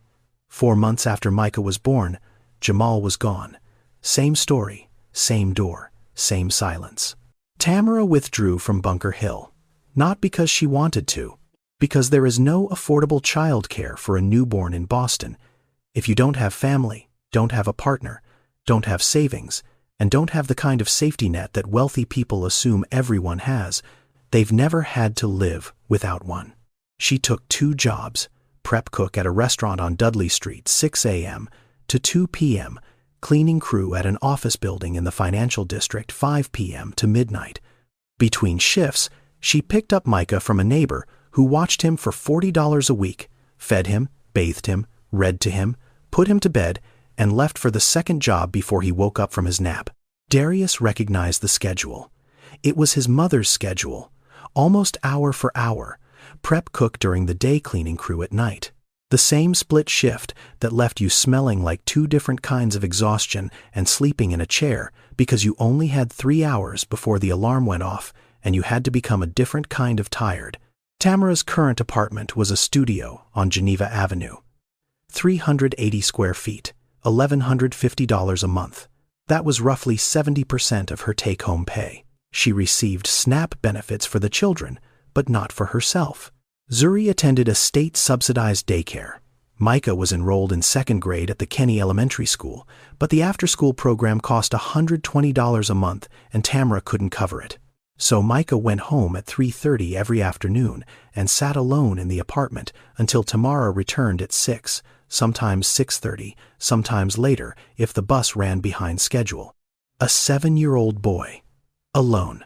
4 months after Micah was born, Jamal was gone. Same story, same door, same silence. Tamara withdrew from Bunker Hill, not because she wanted to, because there is no affordable childcare for a newborn in Boston. If you don't have family, don't have a partner, don't have savings, and don't have the kind of safety net that wealthy people assume everyone has, they've never had to live without one. She took 2 jobs, prep cook at a restaurant on Dudley Street, 6 a.m. to 2 p.m., cleaning crew at an office building in the financial district, 5 p.m. to midnight. Between shifts, she picked up Micah from a neighbor who watched him for $40 a week, fed him, bathed him, read to him, put him to bed, and left for the second job before he woke up from his nap. Darius recognized the schedule. It was his mother's schedule, almost hour for hour, prep cook during the day, cleaning crew at night. The same split shift that left you smelling like 2 different kinds of exhaustion and sleeping in a chair because you only had 3 hours before the alarm went off and you had to become a different kind of tired. Tamara's current apartment was a studio on Geneva Avenue. 380 square feet, $1,150 a month. That was roughly 70% of her take-home pay. She received SNAP benefits for the children, but not for herself. Zuri attended a state-subsidized daycare. Micah was enrolled in 2nd grade at the Kenny Elementary School, but the after-school program cost $120 a month and Tamara couldn't cover it. So Micah went home at 3:30 every afternoon and sat alone in the apartment until Tamara returned at 6, sometimes 6:30, sometimes later if the bus ran behind schedule. A 7-year-old boy, alone,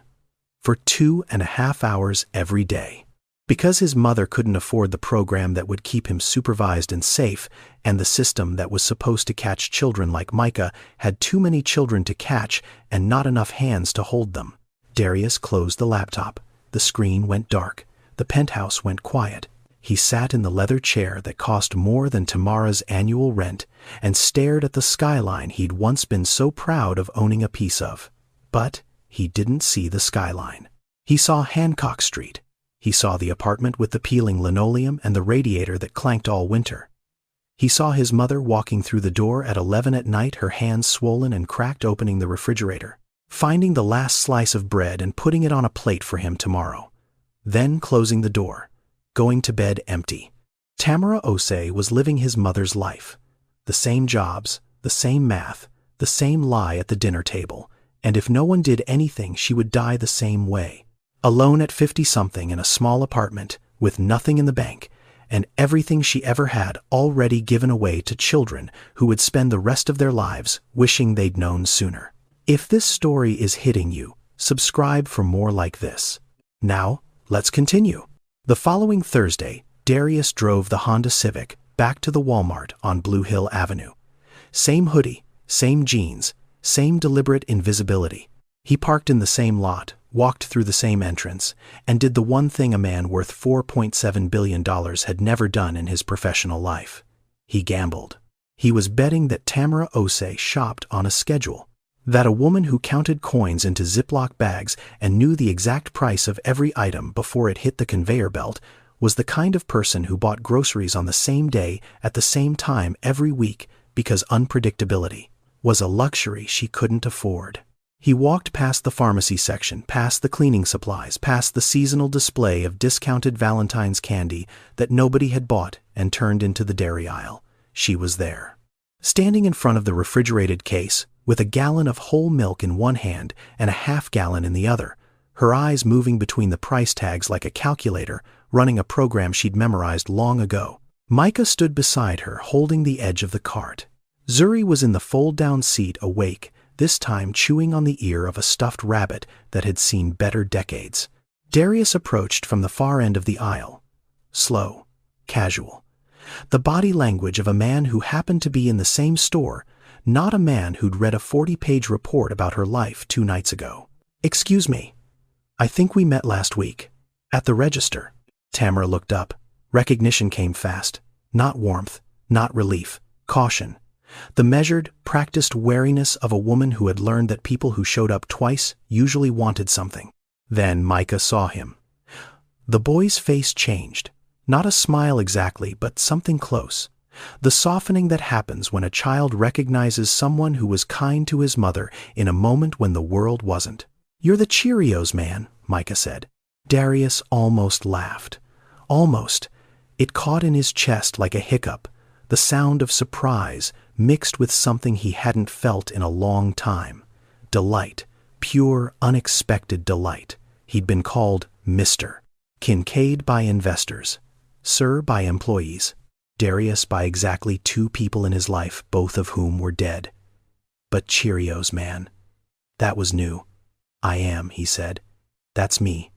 for 2.5 hours every day. Because his mother couldn't afford the program that would keep him supervised and safe, and the system that was supposed to catch children like Micah had too many children to catch and not enough hands to hold them. Darius closed the laptop. The screen went dark. The penthouse went quiet. He sat in the leather chair that cost more than Tamara's annual rent and stared at the skyline he'd once been so proud of owning a piece of. But he didn't see the skyline. He saw Hancock Street. He saw the apartment with the peeling linoleum and the radiator that clanked all winter. He saw his mother walking through the door at 11 at night, her hands swollen and cracked, opening the refrigerator, finding the last slice of bread and putting it on a plate for him tomorrow, then closing the door, going to bed empty. Tamara Osei was living his mother's life. The same jobs, the same math, the same lie at the dinner table, and if no one did anything, she would die the same way. Alone at 50-something in a small apartment, with nothing in the bank, and everything she ever had already given away to children who would spend the rest of their lives wishing they'd known sooner. If this story is hitting you, subscribe for more like this. Now, let's continue. The following Thursday, Darius drove the Honda Civic back to the Walmart on Blue Hill Avenue. Same hoodie, same jeans, same deliberate invisibility. He parked in the same lot, walked through the same entrance, and did the one thing a man worth $4.7 billion had never done in his professional life. He gambled. He was betting that Tamara Osei shopped on a schedule, that a woman who counted coins into Ziploc bags and knew the exact price of every item before it hit the conveyor belt was the kind of person who bought groceries on the same day at the same time every week because unpredictability was a luxury she couldn't afford. He walked past the pharmacy section, past the cleaning supplies, past the seasonal display of discounted Valentine's candy that nobody had bought, and turned into the dairy aisle. She was there. Standing in front of the refrigerated case, with a gallon of whole milk in one hand and a half-gallon in the other, her eyes moving between the price tags like a calculator, running a program she'd memorized long ago. Micah stood beside her, holding the edge of the cart. Zuri was in the fold-down seat, awake, this time chewing on the ear of a stuffed rabbit that had seen better decades. Darius approached from the far end of the aisle. Slow, casual. The body language of a man who happened to be in the same store, not a man who'd read a 40-page report about her life 2 nights ago. "Excuse me. I think we met last week. At the register." Tamara looked up. Recognition came fast. Not warmth, not relief, caution. The measured, practiced wariness of a woman who had learned that people who showed up twice usually wanted something. Then Micah saw him. The boy's face changed. Not a smile exactly, but something close. The softening that happens when a child recognizes someone who was kind to his mother in a moment when the world wasn't. "You're the Cheerios man," Micah said. Darius almost laughed. Almost. It caught in his chest like a hiccup, the sound of surprise mixed with something he hadn't felt in a long time. Delight, pure, unexpected delight. He'd been called Mr. Kincaid by investors, Sir by employees, Darius by exactly 2 people in his life, both of whom were dead. But Cheerios man. That was new. "I am," he said. "That's me."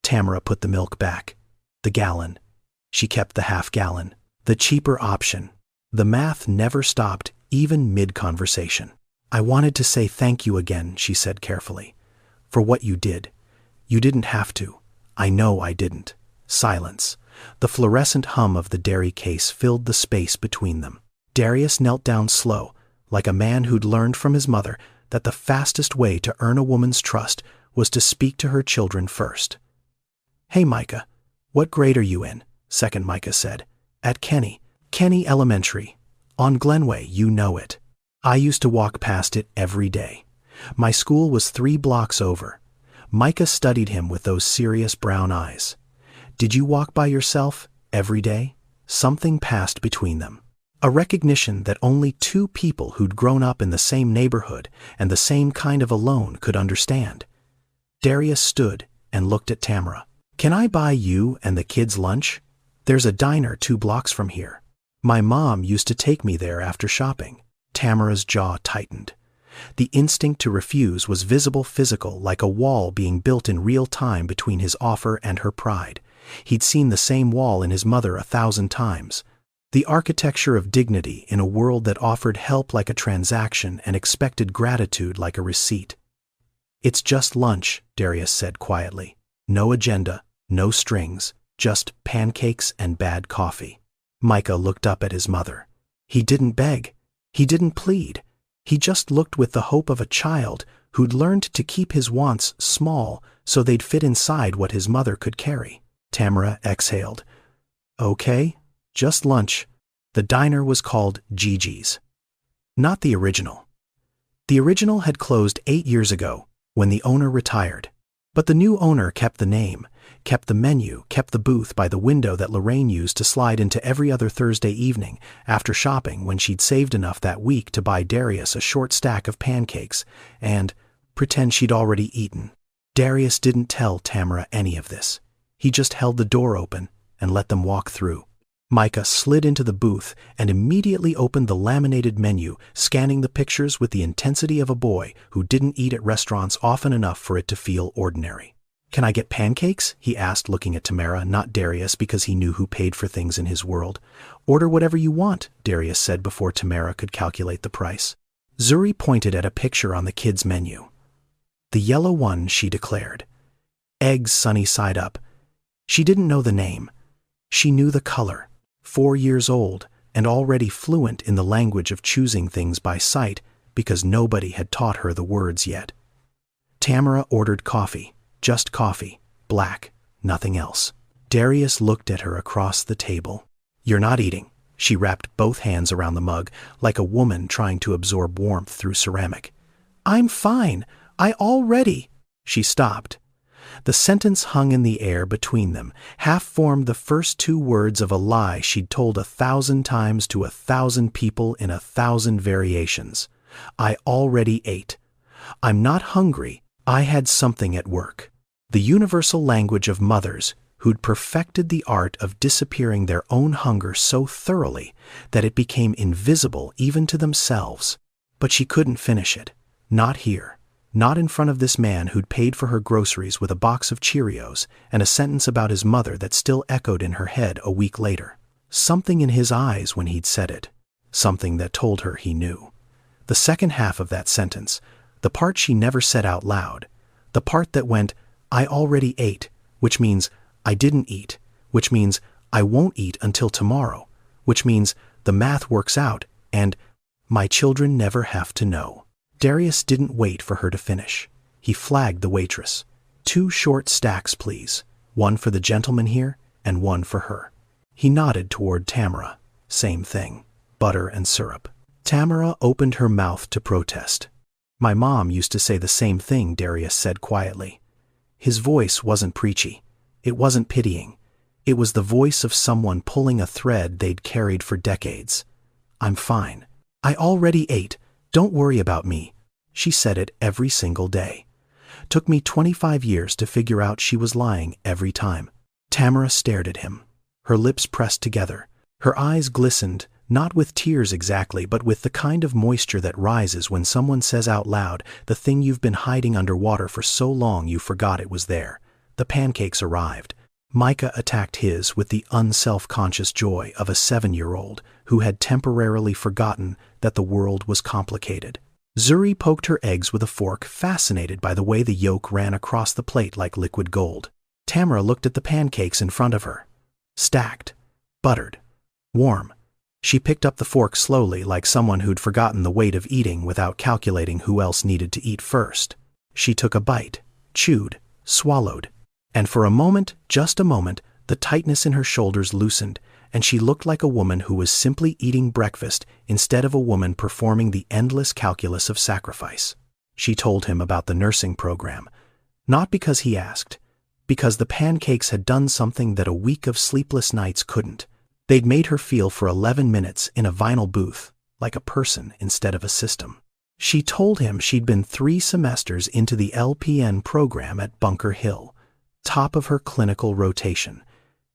Tamara put the milk back. The gallon. She kept the half-gallon. The cheaper option. The math never stopped, even mid-conversation. "I wanted to say thank you again," she said carefully. "For what you did. You didn't have to. I know I didn't." Silence. The fluorescent hum of the dairy case filled the space between them. Darius knelt down slow, like a man who'd learned from his mother that the fastest way to earn a woman's trust was to speak to her children first. "Hey, Micah, what grade are you in?" Second Micah said. "At Kenny Elementary. On Glenway, you know it. I used to walk past it every day. My school was 3 blocks over." Micah studied him with those serious brown eyes. "Did you walk by yourself every day?" Something passed between them. A recognition that only 2 people who'd grown up in the same neighborhood and the same kind of alone could understand. Darius stood and looked at Tamara. "Can I buy you and the kids lunch? There's a diner 2 blocks from here. My mom used to take me there after shopping." Tamara's jaw tightened. The instinct to refuse was visible, physical, like a wall being built in real time between his offer and her pride. He'd seen the same wall in his mother 1,000 times. The architecture of dignity in a world that offered help like a transaction and expected gratitude like a receipt. "It's just lunch," Darius said quietly. "No agenda, no strings, just pancakes and bad coffee." Micah looked up at his mother. He didn't beg. He didn't plead. He just looked with the hope of a child who'd learned to keep his wants small so they'd fit inside what his mother could carry. Tamara exhaled. "Okay, just lunch." The diner was called Gigi's. Not the original. The original had closed 8 years ago, when the owner retired. But the new owner kept the name, kept the menu, kept the booth by the window that Lorraine used to slide into every other Thursday evening after shopping when she'd saved enough that week to buy Darius a short stack of pancakes and pretend she'd already eaten. Darius didn't tell Tamara any of this. He just held the door open and let them walk through. Micah slid into the booth and immediately opened the laminated menu, scanning the pictures with the intensity of a boy who didn't eat at restaurants often enough for it to feel ordinary. "Can I get pancakes?" he asked, looking at Tamara, not Darius, because he knew who paid for things in his world. "Order whatever you want," Darius said before Tamara could calculate the price. Zuri pointed at a picture on the kids' menu. "The yellow one," she declared. "Eggs sunny side up." She didn't know the name. She knew the color. 4 years old and already fluent in the language of choosing things by sight because nobody had taught her the words yet. Tamara ordered coffee, just coffee, black, nothing else. Darius looked at her across the table. "You're not eating." She wrapped both hands around the mug like a woman trying to absorb warmth through ceramic. "I'm fine. I already." She stopped. The sentence hung in the air between them, half-formed the first 2 words of a lie she'd told 1,000 times to 1,000 people in 1,000 variations. I already ate. I'm not hungry, I had something at work. The universal language of mothers who'd perfected the art of disappearing their own hunger so thoroughly that it became invisible even to themselves. But she couldn't finish it. Not here. Not in front of this man who'd paid for her groceries with a box of Cheerios and a sentence about his mother that still echoed in her head a week later. Something in his eyes when he'd said it. Something that told her he knew. The second half of that sentence, the part she never said out loud, the part that went, I already ate, which means I didn't eat, which means I won't eat until tomorrow, which means the math works out, and my children never have to know. Darius didn't wait for her to finish. He flagged the waitress. 2 short stacks, please. 1 for the gentleman here, and 1 for her. He nodded toward Tamara. Same thing. Butter and syrup. Tamara opened her mouth to protest. My mom used to say the same thing, Darius said quietly. His voice wasn't preachy. It wasn't pitying. It was the voice of someone pulling a thread they'd carried for decades. I'm fine. I already ate. Don't worry about me. She said it every single day. Took me 25 years to figure out she was lying every time. Tamara stared at him. Her lips pressed together. Her eyes glistened, not with tears exactly, but with the kind of moisture that rises when someone says out loud the thing you've been hiding underwater for so long you forgot it was there. The pancakes arrived. Micah attacked his with the unself-conscious joy of a 7-year-old who had temporarily forgotten that the world was complicated. Zuri poked her eggs with a fork, fascinated by the way the yolk ran across the plate like liquid gold. Tamara looked at the pancakes in front of her. Stacked. Buttered. Warm. She picked up the fork slowly, like someone who'd forgotten the weight of eating without calculating who else needed to eat first. She took a bite, chewed, swallowed, and for a moment, just a moment, the tightness in her shoulders loosened, and she looked like a woman who was simply eating breakfast instead of a woman performing the endless calculus of sacrifice. She told him about the nursing program, not because he asked, because the pancakes had done something that a week of sleepless nights couldn't. They'd made her feel for 11 minutes in a vinyl booth, like a person instead of a system. She told him she'd been 3 semesters into the LPN program at Bunker Hill, top of her clinical rotation.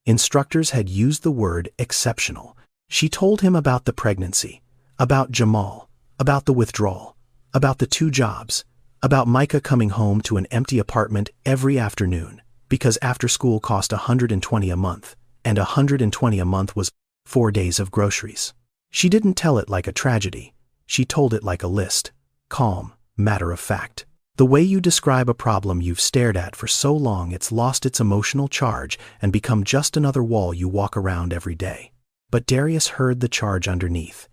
Instructors had used the word exceptional. She told him about the pregnancy, about Jamal, about the withdrawal, about the 2 jobs, about Micah coming home to an empty apartment every afternoon, because after school cost $120 a month, and $120 a month was 4 days of groceries. She didn't tell it like a tragedy. She told it like a list. Calm, matter of fact. The way you describe a problem you've stared at for so long it's lost its emotional charge and become just another wall you walk around every day. But Darius heard the charge underneath.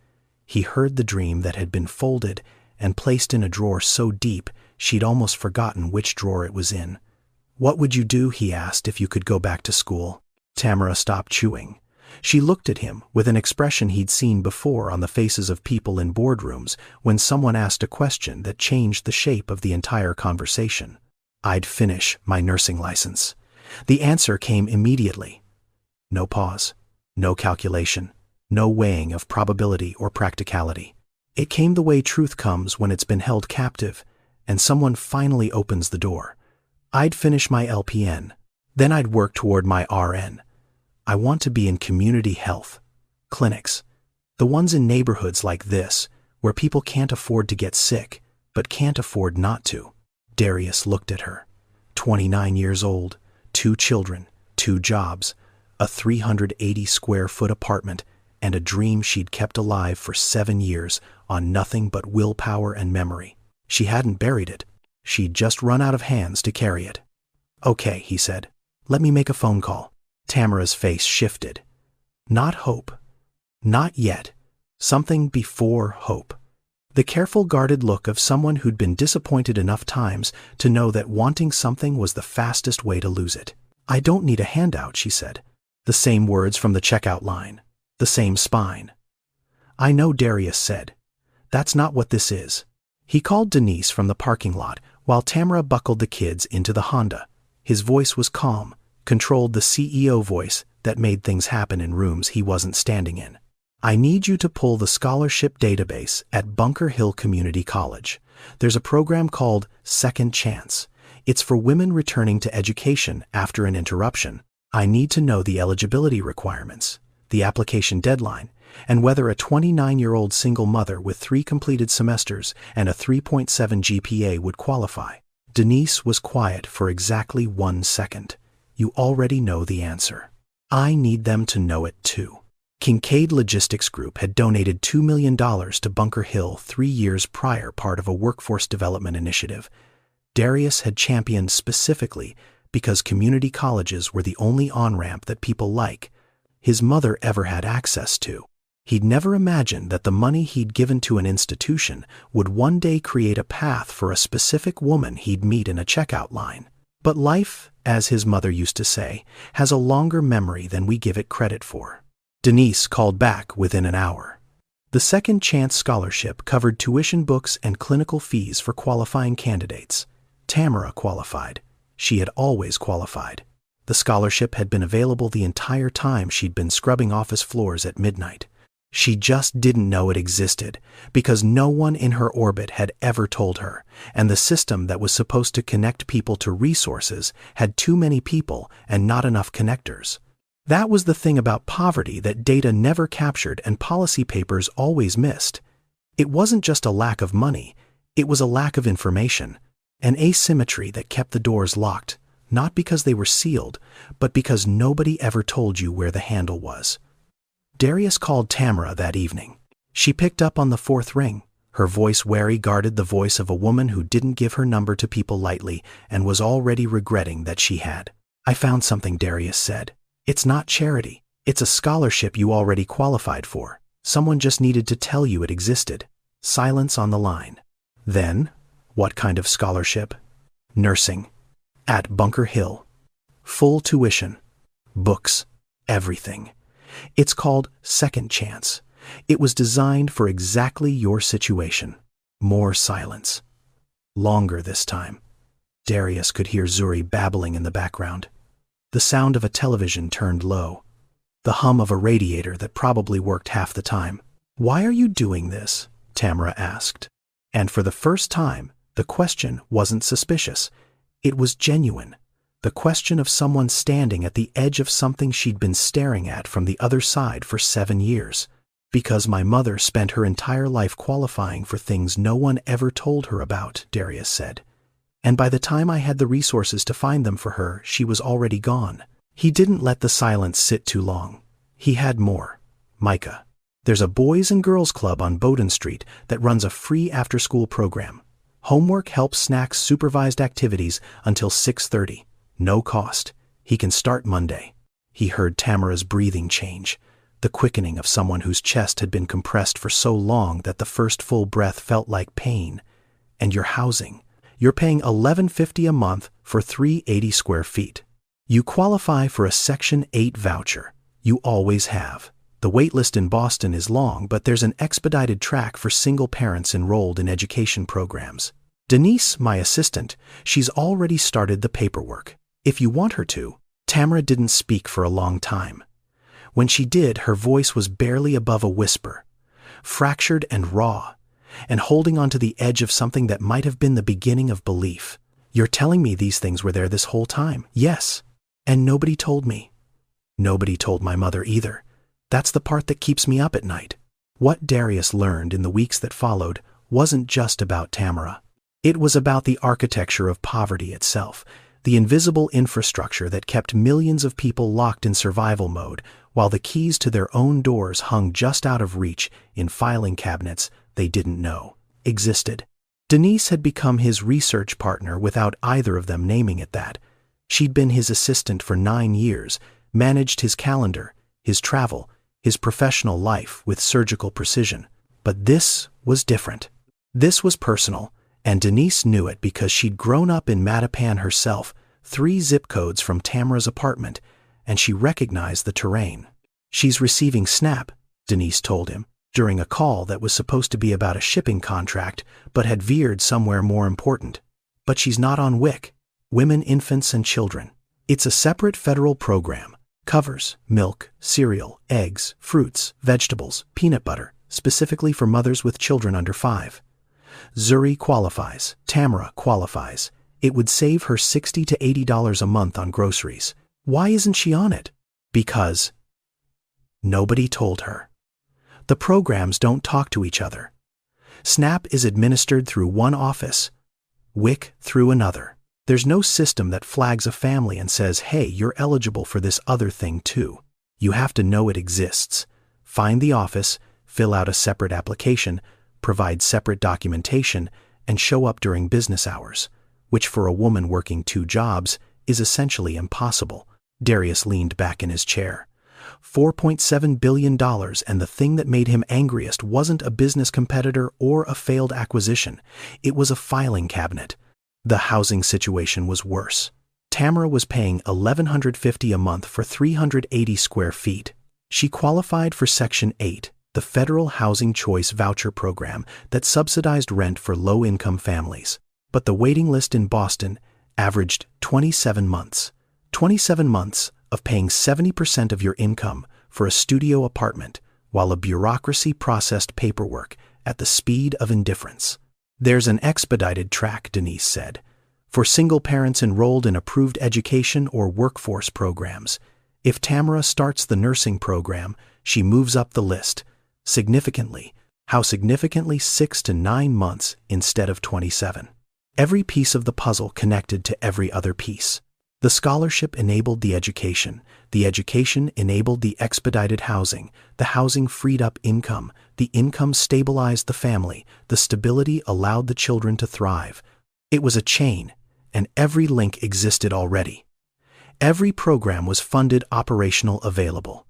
He heard the dream that had been folded and placed in a drawer so deep she'd almost forgotten which drawer it was in. What would you do, he asked, if you could go back to school? Tamara stopped chewing. She looked at him with an expression he'd seen before on the faces of people in boardrooms when someone asked a question that changed the shape of the entire conversation. I'd finish my nursing license. The answer came immediately. No pause, no calculation, no weighing of probability or practicality. It came the way truth comes when it's been held captive, and someone finally opens the door. I'd finish my LPN. Then I'd work toward my RN. I want to be in community health. Clinics. The ones in neighborhoods like this, where people can't afford to get sick, but can't afford not to. Darius looked at her. 29 years old, 2 children, 2 jobs, a 380-square-foot apartment, and a dream she'd kept alive for 7 years on nothing but willpower and memory. She hadn't buried it. She'd just run out of hands to carry it. Okay, he said. Let me make a phone call. Tamara's face shifted. Not hope. Not yet. Something before hope. The careful, guarded look of someone who'd been disappointed enough times to know that wanting something was the fastest way to lose it. I don't need a handout, she said. The same words from the checkout line. The same spine. I know, Darius said. That's not what this is. He called Denise from the parking lot while Tamara buckled the kids into the Honda. His voice was calm, controlled the CEO voice that made things happen in rooms he wasn't standing in. I need you to pull the scholarship database at Bunker Hill Community College. There's a program called Second Chance. It's for women returning to education after an interruption. I need to know the eligibility requirements, the application deadline, and whether a 29-year-old single mother with 3 completed semesters and a 3.7 GPA would qualify. Denise was quiet for exactly 1 second. You already know the answer. I need them to know it too. Kincaid Logistics Group had donated $2 million to Bunker Hill 3 years prior, part of a workforce development initiative. Darius had championed specifically because community colleges were the only on-ramp that people like his mother ever had access to. He'd never imagined that the money he'd given to an institution would one day create a path for a specific woman he'd meet in a checkout line. But life, as his mother used to say, has a longer memory than we give it credit for. Denise called back within an hour. The Second Chance Scholarship covered tuition, books, and clinical fees for qualifying candidates. Tamara qualified. She had always qualified. The scholarship had been available the entire time she'd been scrubbing office floors at midnight. She just didn't know it existed because no one in her orbit had ever told her, and the system that was supposed to connect people to resources had too many people and not enough connectors. That was the thing about poverty that data never captured and policy papers always missed. It wasn't just a lack of money, it was a lack of information, an asymmetry that kept the doors locked, not because they were sealed, but because nobody ever told you where the handle was. Darius called Tamara that evening. She picked up on the 4th ring. Her voice wary guarded the voice of a woman who didn't give her number to people lightly and was already regretting that she had. I found something, Darius said. It's not charity. It's a scholarship you already qualified for. Someone just needed to tell you it existed. Silence on the line. Then, what kind of scholarship? Nursing. At Bunker Hill. Full tuition. Books. Everything. It's called Second Chance. It was designed for exactly your situation. More silence. Longer this time. Darius could hear Zuri babbling in the background. The sound of a television turned low. The hum of a radiator that probably worked half the time. Why are you doing this? Tamara asked. And for the first time, the question wasn't suspicious. It was genuine. The question of someone standing at the edge of something she'd been staring at from the other side for 7 years. Because my mother spent her entire life qualifying for things no one ever told her about, Darius said. And by the time I had the resources to find them for her, she was already gone. He didn't let the silence sit too long. He had more. Micah. There's a Boys and Girls Club on Bowdoin Street that runs a free after-school program. Homework, help, snacks, supervised activities until 6:30. No cost. He can start Monday. He heard Tamara's breathing change, the quickening of someone whose chest had been compressed for so long that the first full breath felt like pain. And your housing. You're paying $11.50 a month for 380 square feet. You qualify for a Section 8 voucher. You always have. The waitlist in Boston is long, but there's an expedited track for single parents enrolled in education programs. Denise, my assistant, she's already started the paperwork. If you want her to. Tamara didn't speak for a long time. When she did, her voice was barely above a whisper, fractured and raw, and holding onto the edge of something that might have been the beginning of belief. You're telling me these things were there this whole time? Yes. And nobody told me. Nobody told my mother either. That's the part that keeps me up at night. What Darius learned in the weeks that followed wasn't just about Tamara. It was about the architecture of poverty itself, the invisible infrastructure that kept millions of people locked in survival mode, while the keys to their own doors hung just out of reach in filing cabinets they didn't know existed. Denise had become his research partner without either of them naming it that. She'd been his assistant for 9 years, managed his calendar, his travel, his professional life with surgical precision. But this was different. This was personal, and Denise knew it because she'd grown up in Mattapan herself, 3 zip codes from Tamara's apartment, and she recognized the terrain. She's receiving SNAP, Denise told him, during a call that was supposed to be about a shipping contract but had veered somewhere more important. But she's not on WIC, Women, Infants, and Children. It's a separate federal program, Covers, milk, cereal, eggs, fruits, vegetables, peanut butter, specifically for mothers with children under 5. Zuri qualifies. Tamara qualifies. It would save her $60 to $80 a month on groceries. Why isn't she on it? Because nobody told her. The programs don't talk to each other. SNAP is administered through one office, WIC through another. There's no system that flags a family and says, hey, you're eligible for this other thing too. You have to know it exists. Find the office, fill out a separate application, provide separate documentation, and show up during business hours, which for a woman working 2 jobs is essentially impossible. Darius leaned back in his chair. $4.7 billion, and the thing that made him angriest wasn't a business competitor or a failed acquisition. It was a filing cabinet. The housing situation was worse. Tamara was paying $1,150 a month for 380 square feet. She qualified for Section 8, the federal housing choice voucher program that subsidized rent for low-income families. But the waiting list in Boston averaged 27 months. 27 months of paying 70% of your income for a studio apartment while a bureaucracy processed paperwork at the speed of indifference. There's an expedited track, Denise said, for single parents enrolled in approved education or workforce programs. If Tamara starts the nursing program, she moves up the list. Significantly. How significantly? 6 to 9 months instead of 27. Every piece of the puzzle connected to every other piece. The scholarship enabled the education enabled the expedited housing, the housing freed up income, the income stabilized the family, the stability allowed the children to thrive. It was a chain, and every link existed already. Every program was funded, operational, available.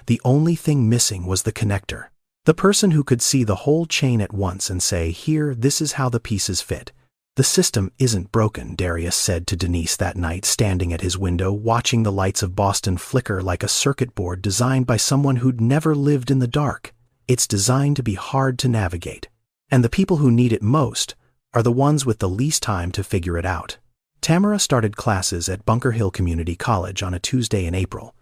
The only thing missing was the connector. The person who could see the whole chain at once and say, here, this is how the pieces fit. The system isn't broken, Darius said to Denise that night, standing at his window, watching the lights of Boston flicker like a circuit board designed by someone who'd never lived in the dark. It's designed to be hard to navigate. And the people who need it most are the ones with the least time to figure it out. Tamara started classes at Bunker Hill Community College on a Tuesday in April.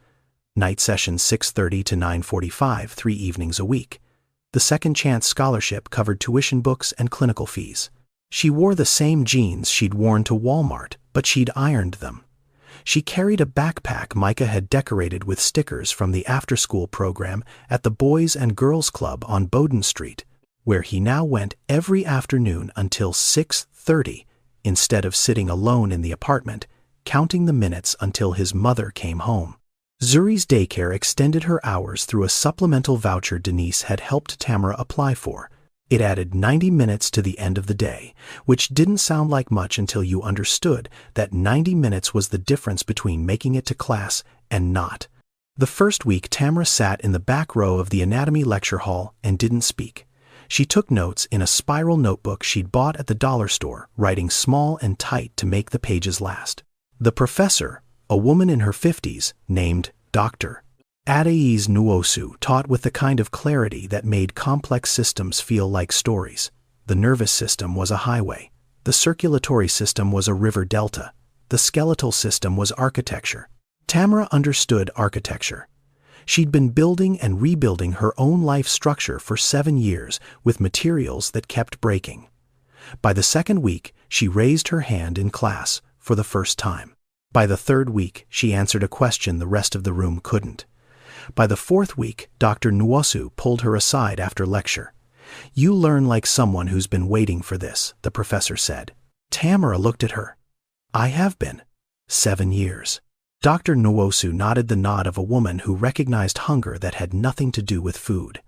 Night sessions 6:30 to 9:45, 3 evenings a week. The Second Chance Scholarship covered tuition books and clinical fees. She wore the same jeans she'd worn to Walmart, but she'd ironed them. She carried a backpack Micah had decorated with stickers from the after-school program at the Boys and Girls Club on Bowdoin Street, where he now went every afternoon until 6:30, instead of sitting alone in the apartment, counting the minutes until his mother came home. Zuri's daycare extended her hours through a supplemental voucher Denise had helped Tamara apply for. It added 90 minutes to the end of the day, which didn't sound like much until you understood that 90 minutes was the difference between making it to class and not. The first week, Tamara sat in the back row of the anatomy lecture hall and didn't speak. She took notes in a spiral notebook she'd bought at the dollar store, writing small and tight to make the pages last. The professor, a woman in her 50s, named Dr. Adaize Nwosu, taught with the kind of clarity that made complex systems feel like stories. The nervous system was a highway. The circulatory system was a river delta. The skeletal system was architecture. Tamara understood architecture. She'd been building and rebuilding her own life structure for 7 years with materials that kept breaking. By the second week, she raised her hand in class for the first time. By the third week, she answered a question the rest of the room couldn't. By the fourth week, Dr. Nwosu pulled her aside after lecture. "You learn like someone who's been waiting for this," the professor said. Tamara looked at her. "I have been. 7 years." Dr. Nwosu nodded the nod of a woman who recognized hunger that had nothing to do with food.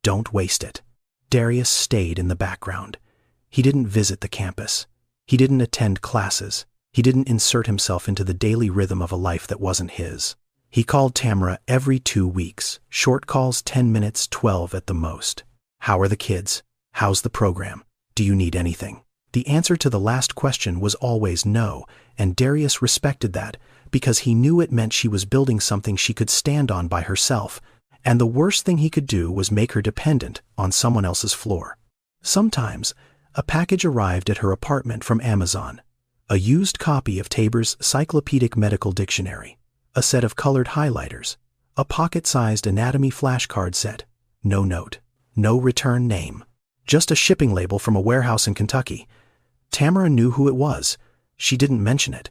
"Don't waste it." Darius stayed in the background. He didn't visit the campus. He didn't attend classes. He didn't insert himself into the daily rhythm of a life that wasn't his. He called Tamara every 2 weeks, short calls, 10 minutes, 12 at the most. "How are the kids? How's the program? Do you need anything?" The answer to the last question was always no, and Darius respected that because he knew it meant she was building something she could stand on by herself, and the worst thing he could do was make her dependent on someone else's floor. Sometimes, a package arrived at her apartment from Amazon, a used copy of Tabor's Cyclopedic Medical Dictionary, a set of colored highlighters, a pocket-sized anatomy flashcard set. No note, no return name, just a shipping label from a warehouse in Kentucky. Tamara knew who it was. She didn't mention it.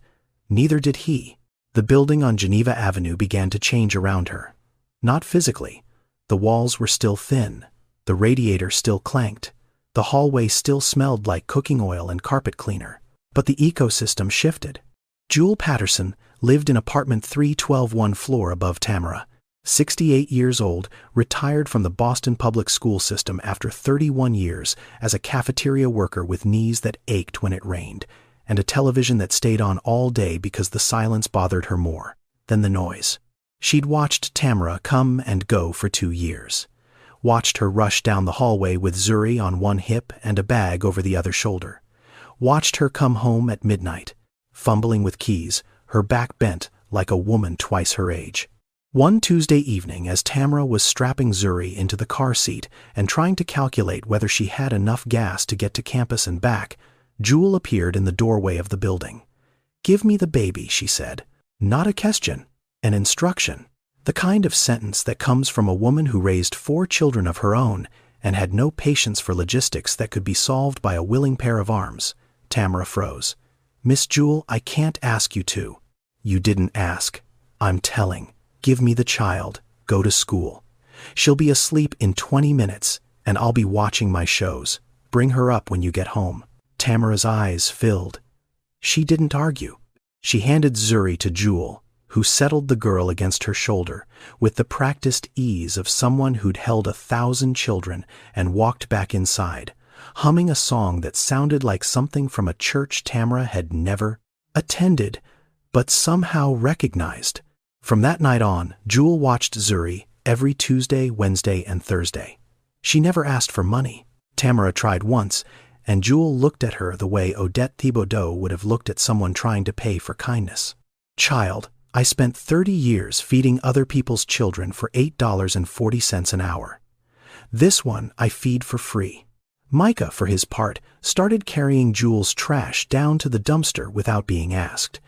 Neither did he. The building on Geneva Avenue began to change around her. Not physically. The walls were still thin. The radiator still clanked. The hallway still smelled like cooking oil and carpet cleaner. But the ecosystem shifted. Jewel Patterson lived in apartment 312, one floor above Tamara. 68 years old, retired from the Boston public school system after 31 years as a cafeteria worker with knees that ached when it rained, and a television that stayed on all day because the silence bothered her more than the noise. She'd watched Tamara come and go for 2 years. Watched her rush down the hallway with Zuri on one hip and a bag over the other shoulder. Watched her come home at midnight, fumbling with keys, her back bent like a woman twice her age. One Tuesday evening, as Tamara was strapping Zuri into the car seat and trying to calculate whether she had enough gas to get to campus and back, Jewel appeared in the doorway of the building. "Give me the baby," she said. Not a question, an instruction. The kind of sentence that comes from a woman who raised 4 children of her own and had no patience for logistics that could be solved by a willing pair of arms. Tamara froze. "Miss Jewel, I can't ask you to." "You didn't ask. I'm telling. Give me the child. Go to school. She'll be asleep in 20 minutes, and I'll be watching my shows. Bring her up when you get home." Tamara's eyes filled. She didn't argue. She handed Zuri to Jewel, who settled the girl against her shoulder with the practiced ease of someone who'd held 1,000 children and walked back inside, humming a song that sounded like something from a church Tamara had never attended, but somehow recognized. From that night on, Jewel watched Zuri every Tuesday, Wednesday, and Thursday. She never asked for money. Tamara tried once, and Jewel looked at her the way Odette Thibodeau would have looked at someone trying to pay for kindness. "Child, I spent 30 years feeding other people's children for $8.40 an hour. This one I feed for free." Micah, for his part, started carrying Jewel's trash down to the dumpster without being asked.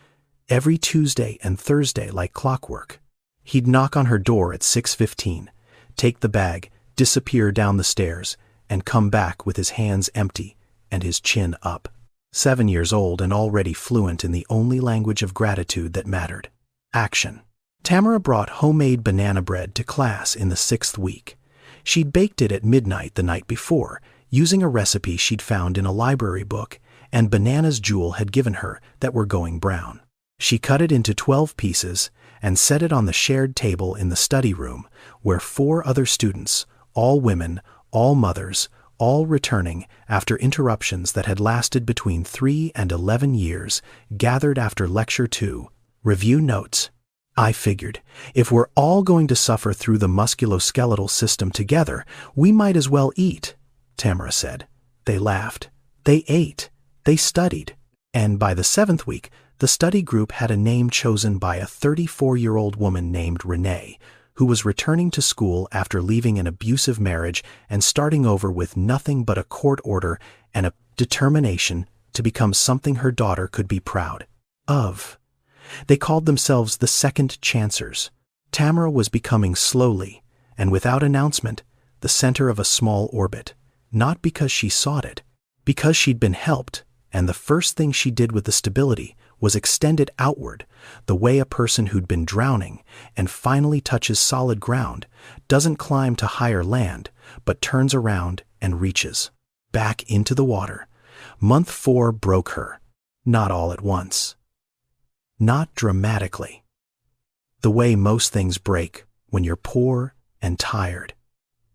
Every Tuesday and Thursday like clockwork. He'd knock on her door at 6:15, take the bag, disappear down the stairs, and come back with his hands empty and his chin up. 7 years old and already fluent in the only language of gratitude that mattered: action. Tamara brought homemade banana bread to class in the 6th week. She'd baked it at midnight the night before, using a recipe she'd found in a library book, and bananas Jewel had given her that were going brown. She cut it into 12 pieces and set it on the shared table in the study room, where 4 other students, all women, all mothers, all returning after interruptions that had lasted between 3 and 11 years, gathered after lecture 2. Review notes. "I figured, if we're all going to suffer through the musculoskeletal system together, we might as well eat," Tamara said. They laughed. They ate. They studied. And by the 7th week, the study group had a name chosen by a 34-year-old woman named Renee, who was returning to school after leaving an abusive marriage and starting over with nothing but a court order and a determination to become something her daughter could be proud of. They called themselves the Second Chancers. Tamara was becoming slowly, and without announcement, the center of a small orbit, not because she sought it, because she'd been helped, and the first thing she did with the stability was extend it outward, the way a person who'd been drowning and finally touches solid ground, doesn't climb to higher land, but turns around and reaches back into the water. Month 4 broke her. Not all at once. Not dramatically. The way most things break when you're poor and tired,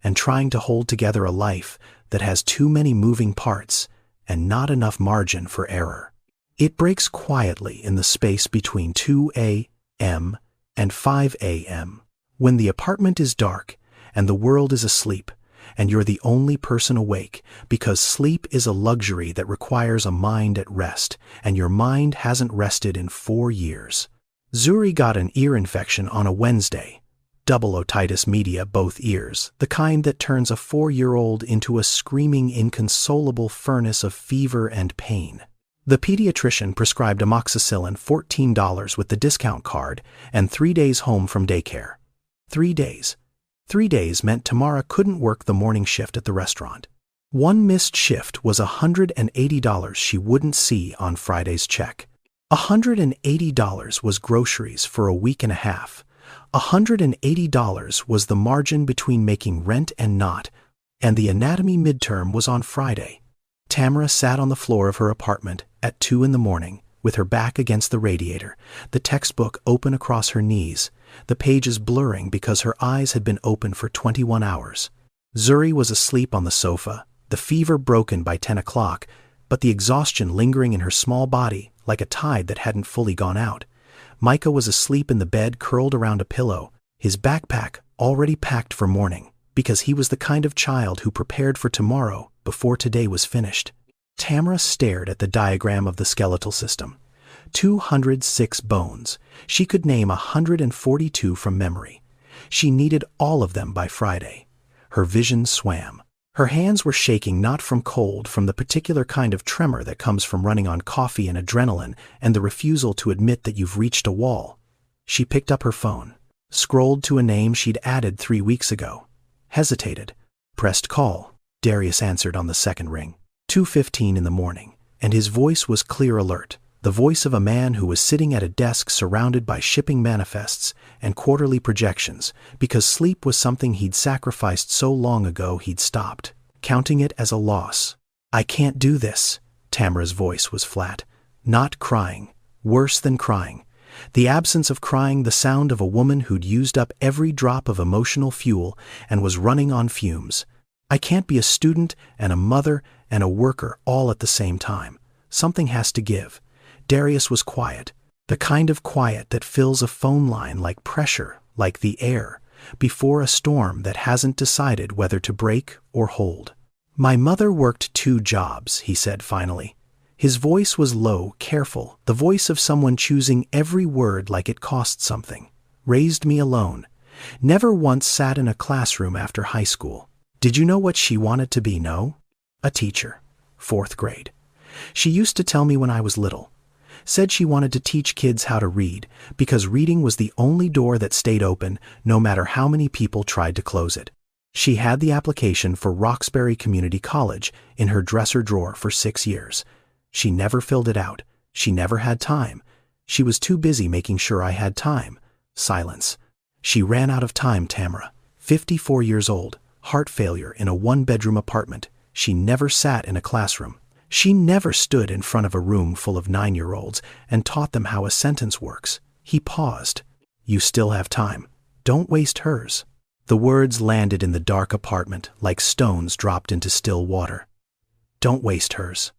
and trying to hold together a life that has too many moving parts and not enough margin for error. It breaks quietly in the space between 2 a.m. and 5 a.m., when the apartment is dark and the world is asleep, and you're the only person awake, because sleep is a luxury that requires a mind at rest, and your mind hasn't rested in 4 years. Zuri got an ear infection on a Wednesday. Double otitis media, both ears, the kind that turns a 4-year-old into a screaming, inconsolable furnace of fever and pain. The pediatrician prescribed amoxicillin $14 with the discount card and 3 days home from daycare. 3 days. 3 days meant Tamara couldn't work the morning shift at the restaurant. One missed shift was $180 she wouldn't see on Friday's check. $180 was groceries for a week and a half. $180 was the margin between making rent and not, and the anatomy midterm was on Friday. Tamara sat on the floor of her apartment at 2 in the morning, with her back against the radiator, the textbook open across her knees, the pages blurring because her eyes had been open for 21 hours. Zuri was asleep on the sofa, the fever broken by 10 o'clock, but the exhaustion lingering in her small body like a tide that hadn't fully gone out. Micah was asleep in the bed curled around a pillow, his backpack already packed for morning, because he was the kind of child who prepared for tomorrow before today was finished. Tamara stared at the diagram of the skeletal system. 206 bones. She could name 142 from memory. She needed all of them by Friday. Her vision swam. Her hands were shaking not from cold, from the particular kind of tremor that comes from running on coffee and adrenaline and the refusal to admit that you've reached a wall. She picked up her phone, scrolled to a name she'd added 3 weeks ago, hesitated, pressed call. Darius answered on the second ring. 2:15 in the morning, and his voice was clear alert, the voice of a man who was sitting at a desk surrounded by shipping manifests and quarterly projections, because sleep was something he'd sacrificed so long ago he'd stopped, counting it as a loss. "I can't do this." Tamara's voice was flat. Not crying, worse than crying. The absence of crying, the sound of a woman who'd used up every drop of emotional fuel and was running on fumes. "I can't be a student and a mother and a worker all at the same time. Something has to give." Darius was quiet, the kind of quiet that fills a phone line like pressure, like the air, before a storm that hasn't decided whether to break or hold. "My mother worked 2 jobs, he said finally. His voice was low, careful, the voice of someone choosing every word like it cost something. "Raised me alone. Never once sat in a classroom after high school. Did you know what she wanted to be? No? A teacher. 4th grade. She used to tell me when I was little. Said she wanted to teach kids how to read, because reading was the only door that stayed open, no matter how many people tried to close it. She had the application for Roxbury Community College in her dresser drawer for 6 years. She never filled it out. She never had time. She was too busy making sure I had time." Silence. "She ran out of time, Tamara. 54 years old, heart failure in a 1-bedroom apartment. She never sat in a classroom. She never stood in front of a room full of 9-year-olds and taught them how a sentence works." He paused. "You still have time. Don't waste hers." The words landed in the dark apartment like stones dropped into still water. Don't waste hers.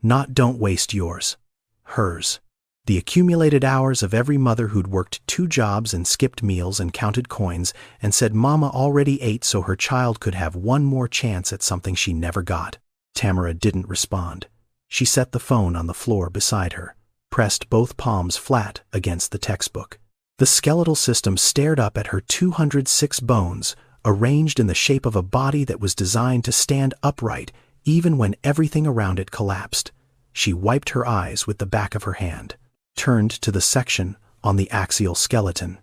Not don't waste yours. Hers. The accumulated hours of every mother who'd worked 2 jobs and skipped meals and counted coins and said Mama already ate so her child could have one more chance at something she never got. Tamara didn't respond. She set the phone on the floor beside her, pressed both palms flat against the textbook. The skeletal system stared up at her 206 bones, arranged in the shape of a body that was designed to stand upright even when everything around it collapsed. She wiped her eyes with the back of her hand, turned to the section on the axial skeleton,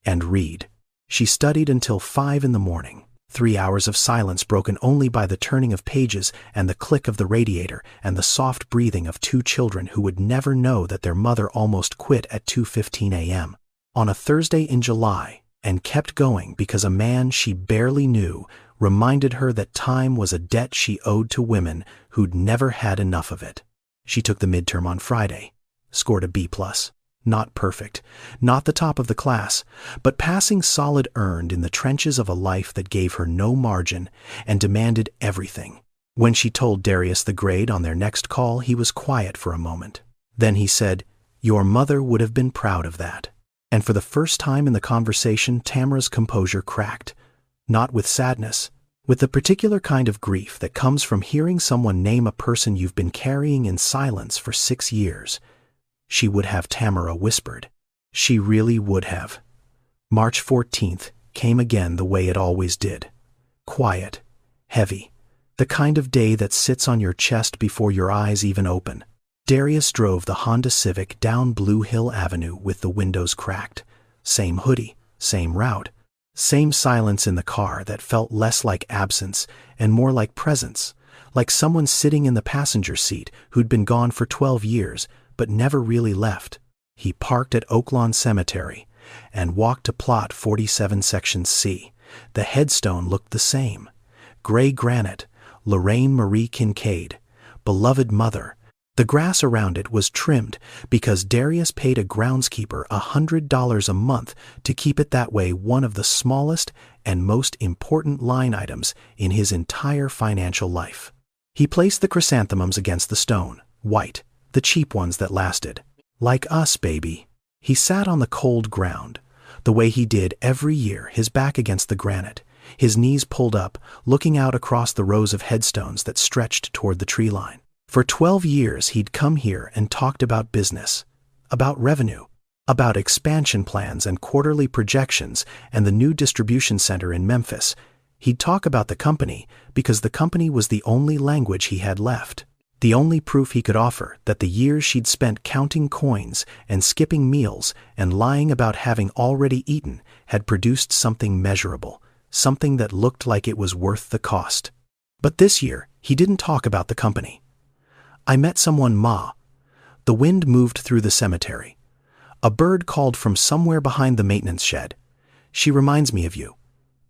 and read. She studied until 5 in the morning. 3 hours of silence broken only by the turning of pages and the click of the radiator and the soft breathing of 2 children who would never know that their mother almost quit at 2:15 a.m. on a Thursday in July, and kept going because a man she barely knew reminded her that time was a debt she owed to women who'd never had enough of it. She took the midterm on Friday, scored a B+. Not perfect, not the top of the class, but passing solid earned in the trenches of a life that gave her no margin and demanded everything. When she told Darius the grade on their next call, he was quiet for a moment. Then he said, "Your mother would have been proud of that." And for the first time in the conversation, Tamara's composure cracked. Not with sadness, with the particular kind of grief that comes from hearing someone name a person you've been carrying in silence for 6 years. She would have, Tamara whispered. She really would have. March 14th came again the way it always did. Quiet, heavy, the kind of day that sits on your chest before your eyes even open. Darius drove the Honda Civic down Blue Hill Avenue with the windows cracked. Same hoodie, same route, same silence in the car that felt less like absence and more like presence, like someone sitting in the passenger seat who'd been gone for 12 years but never really left. He parked at Oaklawn Cemetery and walked to Plot 47 Section C. The headstone looked the same. Gray granite, Lorraine Marie Kincaid, beloved mother. The grass around it was trimmed because Darius paid a groundskeeper $100 a month to keep it that way, one of the smallest and most important line items in his entire financial life. He placed the chrysanthemums against the stone, white, the cheap ones that lasted. Like us, baby. He sat on the cold ground, the way he did every year, his back against the granite, his knees pulled up, looking out across the rows of headstones that stretched toward the tree line. For 12 years he'd come here and talked about business, about revenue, about expansion plans and quarterly projections and the new distribution center in Memphis. He'd talk about the company because the company was the only language he had left, the only proof he could offer that the years she'd spent counting coins and skipping meals and lying about having already eaten had produced something measurable, something that looked like it was worth the cost. But this year he didn't talk about the company. I met someone, Ma. The wind moved through the cemetery. A bird called from somewhere behind the maintenance shed. She reminds me of you.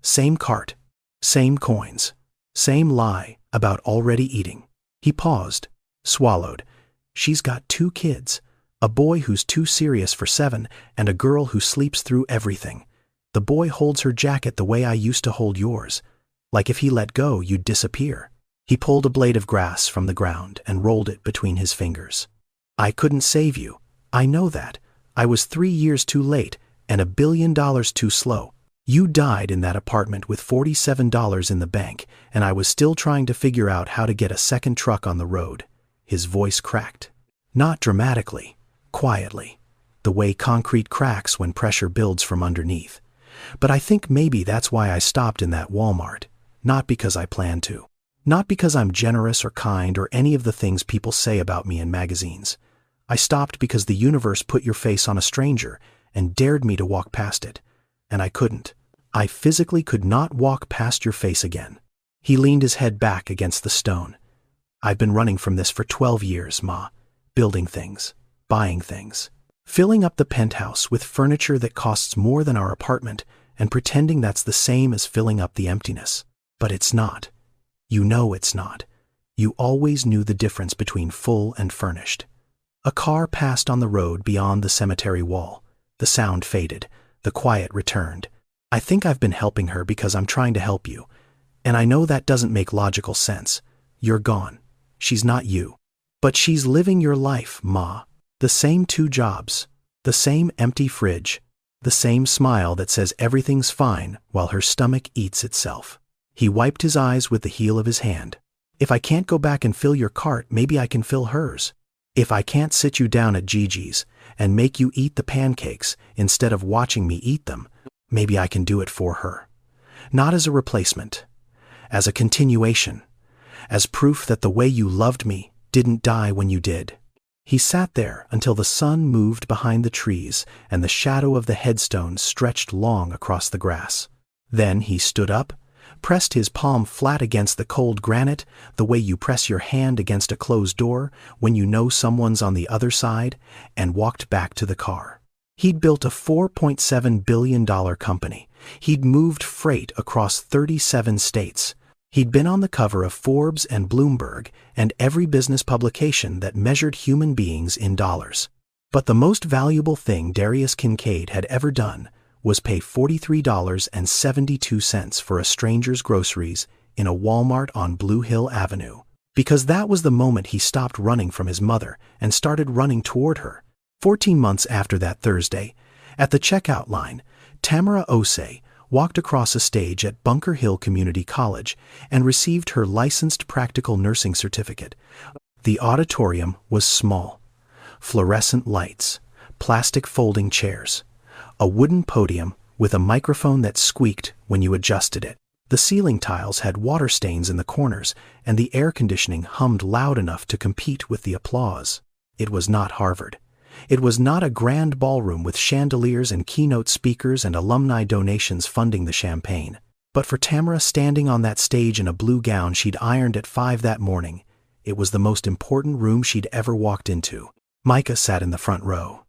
Same cart, same coins, same lie about already eating. He paused, swallowed. She's got 2 kids, a boy who's too serious for 7 and a girl who sleeps through everything. The boy holds her jacket the way I used to hold yours, like if he let go you'd disappear. He pulled a blade of grass from the ground and rolled it between his fingers. I couldn't save you. I know that. I was 3 years too late and $1 billion too slow. You died in that apartment with $47 in the bank, and I was still trying to figure out how to get a second truck on the road. His voice cracked. Not dramatically, quietly, the way concrete cracks when pressure builds from underneath. But I think maybe that's why I stopped in that Walmart, not because I planned to. Not because I'm generous or kind or any of the things people say about me in magazines. I stopped because the universe put your face on a stranger and dared me to walk past it. And I couldn't. I physically could not walk past your face again. He leaned his head back against the stone. I've been running from this for 12 years, Ma. Building things, buying things, filling up the penthouse with furniture that costs more than our apartment and pretending that's the same as filling up the emptiness. But it's not. You know it's not. You always knew the difference between full and furnished. A car passed on the road beyond the cemetery wall. The sound faded. The quiet returned. I think I've been helping her because I'm trying to help you. And I know that doesn't make logical sense. You're gone. She's not you. But she's living your life, Ma. The same 2 jobs. The same empty fridge. The same smile that says everything's fine while her stomach eats itself. He wiped his eyes with the heel of his hand. If I can't go back and fill your cart, maybe I can fill hers. If I can't sit you down at Gigi's and make you eat the pancakes instead of watching me eat them, maybe I can do it for her. Not as a replacement, as a continuation, as proof that the way you loved me didn't die when you did. He sat there until the sun moved behind the trees and the shadow of the headstone stretched long across the grass. Then he stood up, pressed his palm flat against the cold granite, the way you press your hand against a closed door when you know someone's on the other side, and walked back to the car. He'd built a $4.7 billion company. He'd moved freight across 37 states. He'd been on the cover of Forbes and Bloomberg and every business publication that measured human beings in dollars. But the most valuable thing Darius Kincaid had ever done was pay $43.72 for a stranger's groceries in a Walmart on Blue Hill Avenue, because that was the moment he stopped running from his mother and started running toward her. 14 months after that Thursday, at the checkout line, Tamara Osei walked across a stage at Bunker Hill Community College and received her licensed practical nursing certificate. The auditorium was small. Fluorescent lights, plastic folding chairs, a wooden podium with a microphone that squeaked when you adjusted it. The ceiling tiles had water stains in the corners, and the air conditioning hummed loud enough to compete with the applause. It was not Harvard. It was not a grand ballroom with chandeliers and keynote speakers and alumni donations funding the champagne. But for Tamara standing on that stage in a blue gown she'd ironed at 5 that morning, it was the most important room she'd ever walked into. Micah sat in the front row.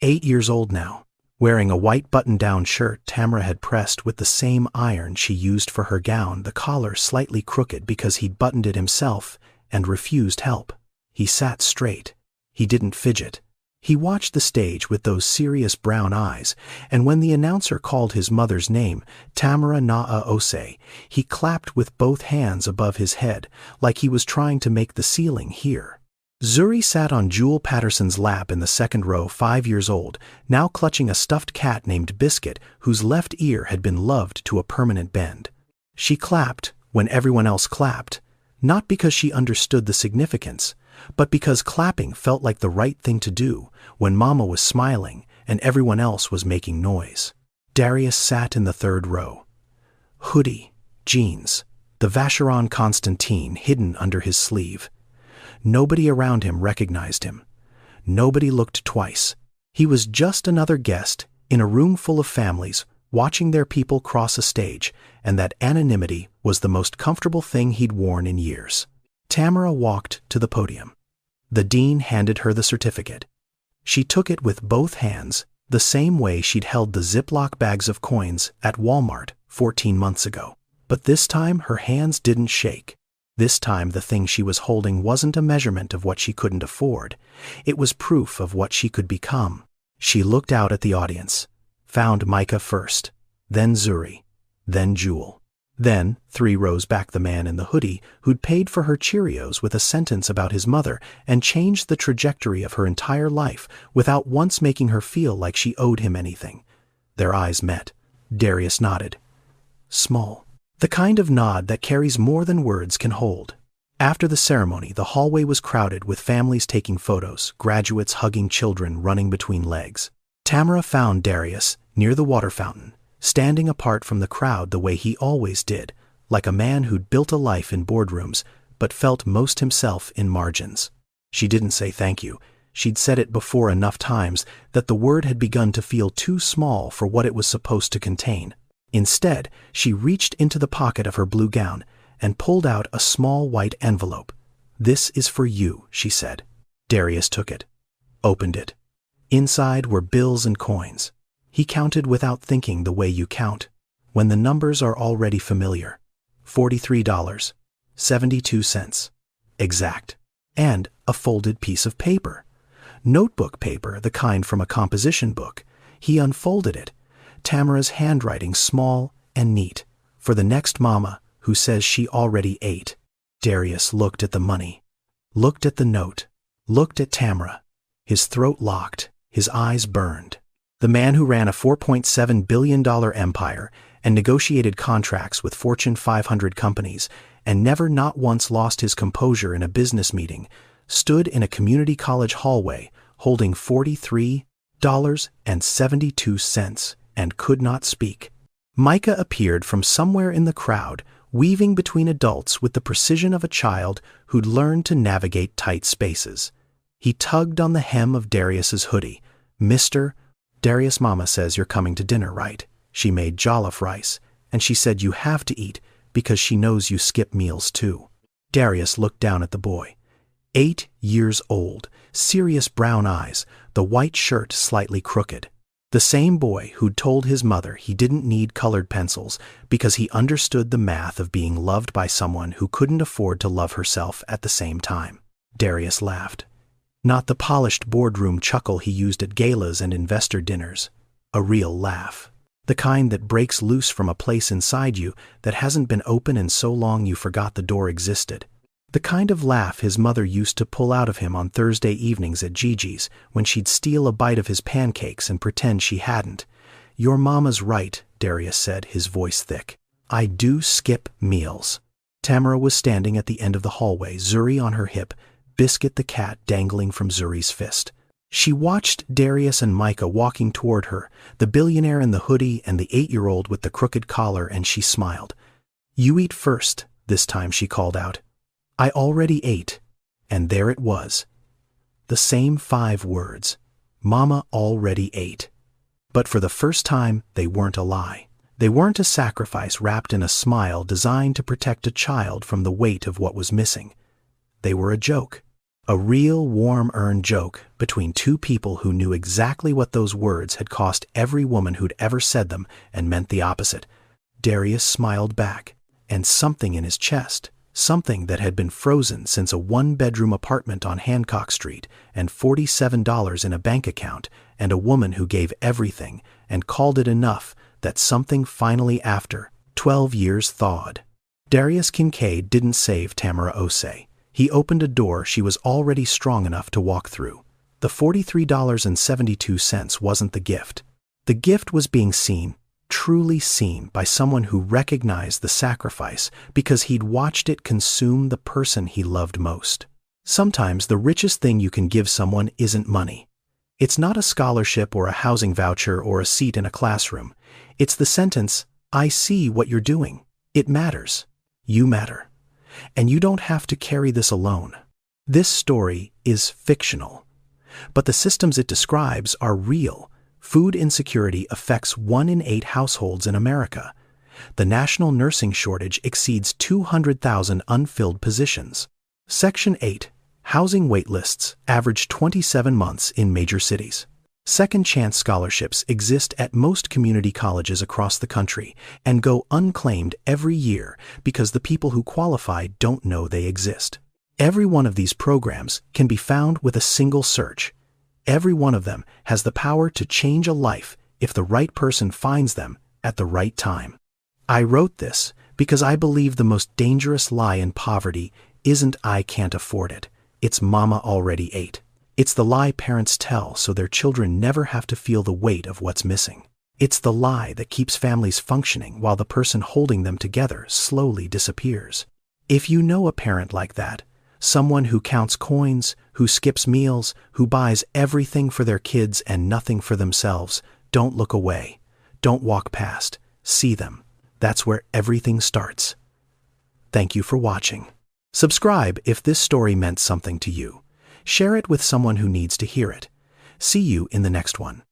8 years old now, wearing a white button-down shirt Tamara had pressed with the same iron she used for her gown, the collar slightly crooked because he'd buttoned it himself and refused help. He sat straight. He didn't fidget. He watched the stage with those serious brown eyes, and when the announcer called his mother's name, Tamara Naa-Ose, he clapped with both hands above his head, like he was trying to make the ceiling hear. Zuri sat on Jewel Patterson's lap in the second row, 5 years old, now clutching a stuffed cat named Biscuit, whose left ear had been loved to a permanent bend. She clapped when everyone else clapped, not because she understood the significance, but because clapping felt like the right thing to do when Mama was smiling and everyone else was making noise. Darius sat in the third row. Hoodie, jeans, the Vacheron Constantine hidden under his sleeve. Nobody around him recognized him. Nobody looked twice. He was just another guest in a room full of families watching their people cross a stage, and that anonymity was the most comfortable thing he'd worn in years. Tamara walked to the podium. The dean handed her the certificate. She took it with both hands, the same way she'd held the Ziploc bags of coins at Walmart 14 months ago. But this time her hands didn't shake. This time the thing she was holding wasn't a measurement of what she couldn't afford. It was proof of what she could become. She looked out at the audience, found Micah first, then Zuri, then Jewel. Then, 3 rows back, the man in the hoodie who'd paid for her Cheerios with a sentence about his mother and changed the trajectory of her entire life without once making her feel like she owed him anything. Their eyes met. Darius nodded. Small. The kind of nod that carries more than words can hold. After the ceremony, the hallway was crowded with families taking photos, graduates hugging children running between legs. Tamara found Darius near the water fountain, standing apart from the crowd the way he always did, like a man who'd built a life in boardrooms but felt most himself in margins. She didn't say thank you. She'd said it before enough times that the word had begun to feel too small for what it was supposed to contain. Instead, she reached into the pocket of her blue gown and pulled out a small white envelope. "This is for you," she said. Darius took it, opened it. Inside were bills and coins. He counted without thinking the way you count, when the numbers are already familiar. $43.72. Exact. And a folded piece of paper. Notebook paper, the kind from a composition book. He unfolded it. Tamara's handwriting small and neat. For the next mama who says she already ate. Darius looked at the money, looked at the note, looked at Tamara. His throat locked, his eyes burned. The man who ran a $4.7 billion empire and negotiated contracts with Fortune 500 companies and never not once lost his composure in a business meeting, stood in a community college hallway holding $43.72 and could not speak. Micah appeared from somewhere in the crowd, weaving between adults with the precision of a child who'd learned to navigate tight spaces. He tugged on the hem of Darius's hoodie. "Mr. Darius, Mama says you're coming to dinner, right? She made jollof rice, and she said you have to eat because she knows you skip meals too." Darius looked down at the boy. 8 years old, serious brown eyes, the white shirt slightly crooked. The same boy who'd told his mother he didn't need colored pencils because he understood the math of being loved by someone who couldn't afford to love herself at the same time. Darius laughed. Not the polished boardroom chuckle he used at galas and investor dinners. A real laugh. The kind that breaks loose from a place inside you that hasn't been open in so long you forgot the door existed. The kind of laugh his mother used to pull out of him on Thursday evenings at Gigi's when she'd steal a bite of his pancakes and pretend she hadn't. "Your mama's right," Darius said, his voice thick. "I do skip meals." Tamara was standing at the end of the hallway, Zuri on her hip, Biscuit the cat dangling from Zuri's fist. She watched Darius and Micah walking toward her, the billionaire in the hoodie and the 8-year-old with the crooked collar, and she smiled. "You eat first," this time she called out. "I already ate." And there it was. The same 5 words. Mama already ate. But for the first time, they weren't a lie. They weren't a sacrifice wrapped in a smile designed to protect a child from the weight of what was missing. They were a joke. A real, warm-earned joke between 2 people who knew exactly what those words had cost every woman who'd ever said them and meant the opposite. Darius smiled back, and something in his chest, something that had been frozen since a 1-bedroom apartment on Hancock Street and $47 in a bank account and a woman who gave everything and called it enough, that something finally after 12 years thawed. Darius Kincaid didn't save Tamara Osei. He opened a door she was already strong enough to walk through. The $43.72 wasn't the gift. The gift was being seen, truly seen, by someone who recognized the sacrifice because he'd watched it consume the person he loved most. Sometimes the richest thing you can give someone isn't money. It's not a scholarship or a housing voucher or a seat in a classroom. It's the sentence, "I see what you're doing. It matters. You matter. And you don't have to carry this alone." This story is fictional, but the systems it describes are real. Food insecurity affects 1 in 8 households in America. The national nursing shortage exceeds 200,000 unfilled positions. Section 8. Housing waitlists average 27 months in major cities. Second chance scholarships exist at most community colleges across the country and go unclaimed every year because the people who qualify don't know they exist. Every one of these programs can be found with a single search. Every one of them has the power to change a life if the right person finds them at the right time. I wrote this because I believe the most dangerous lie in poverty isn't "I can't afford it." It's "Mama already ate." It's the lie parents tell so their children never have to feel the weight of what's missing. It's the lie that keeps families functioning while the person holding them together slowly disappears. If you know a parent like that, someone who counts coins, who skips meals, who buys everything for their kids and nothing for themselves, don't look away. Don't walk past. See them. That's where everything starts. Thank you for watching. Subscribe if this story meant something to you. Share it with someone who needs to hear it. See you in the next one.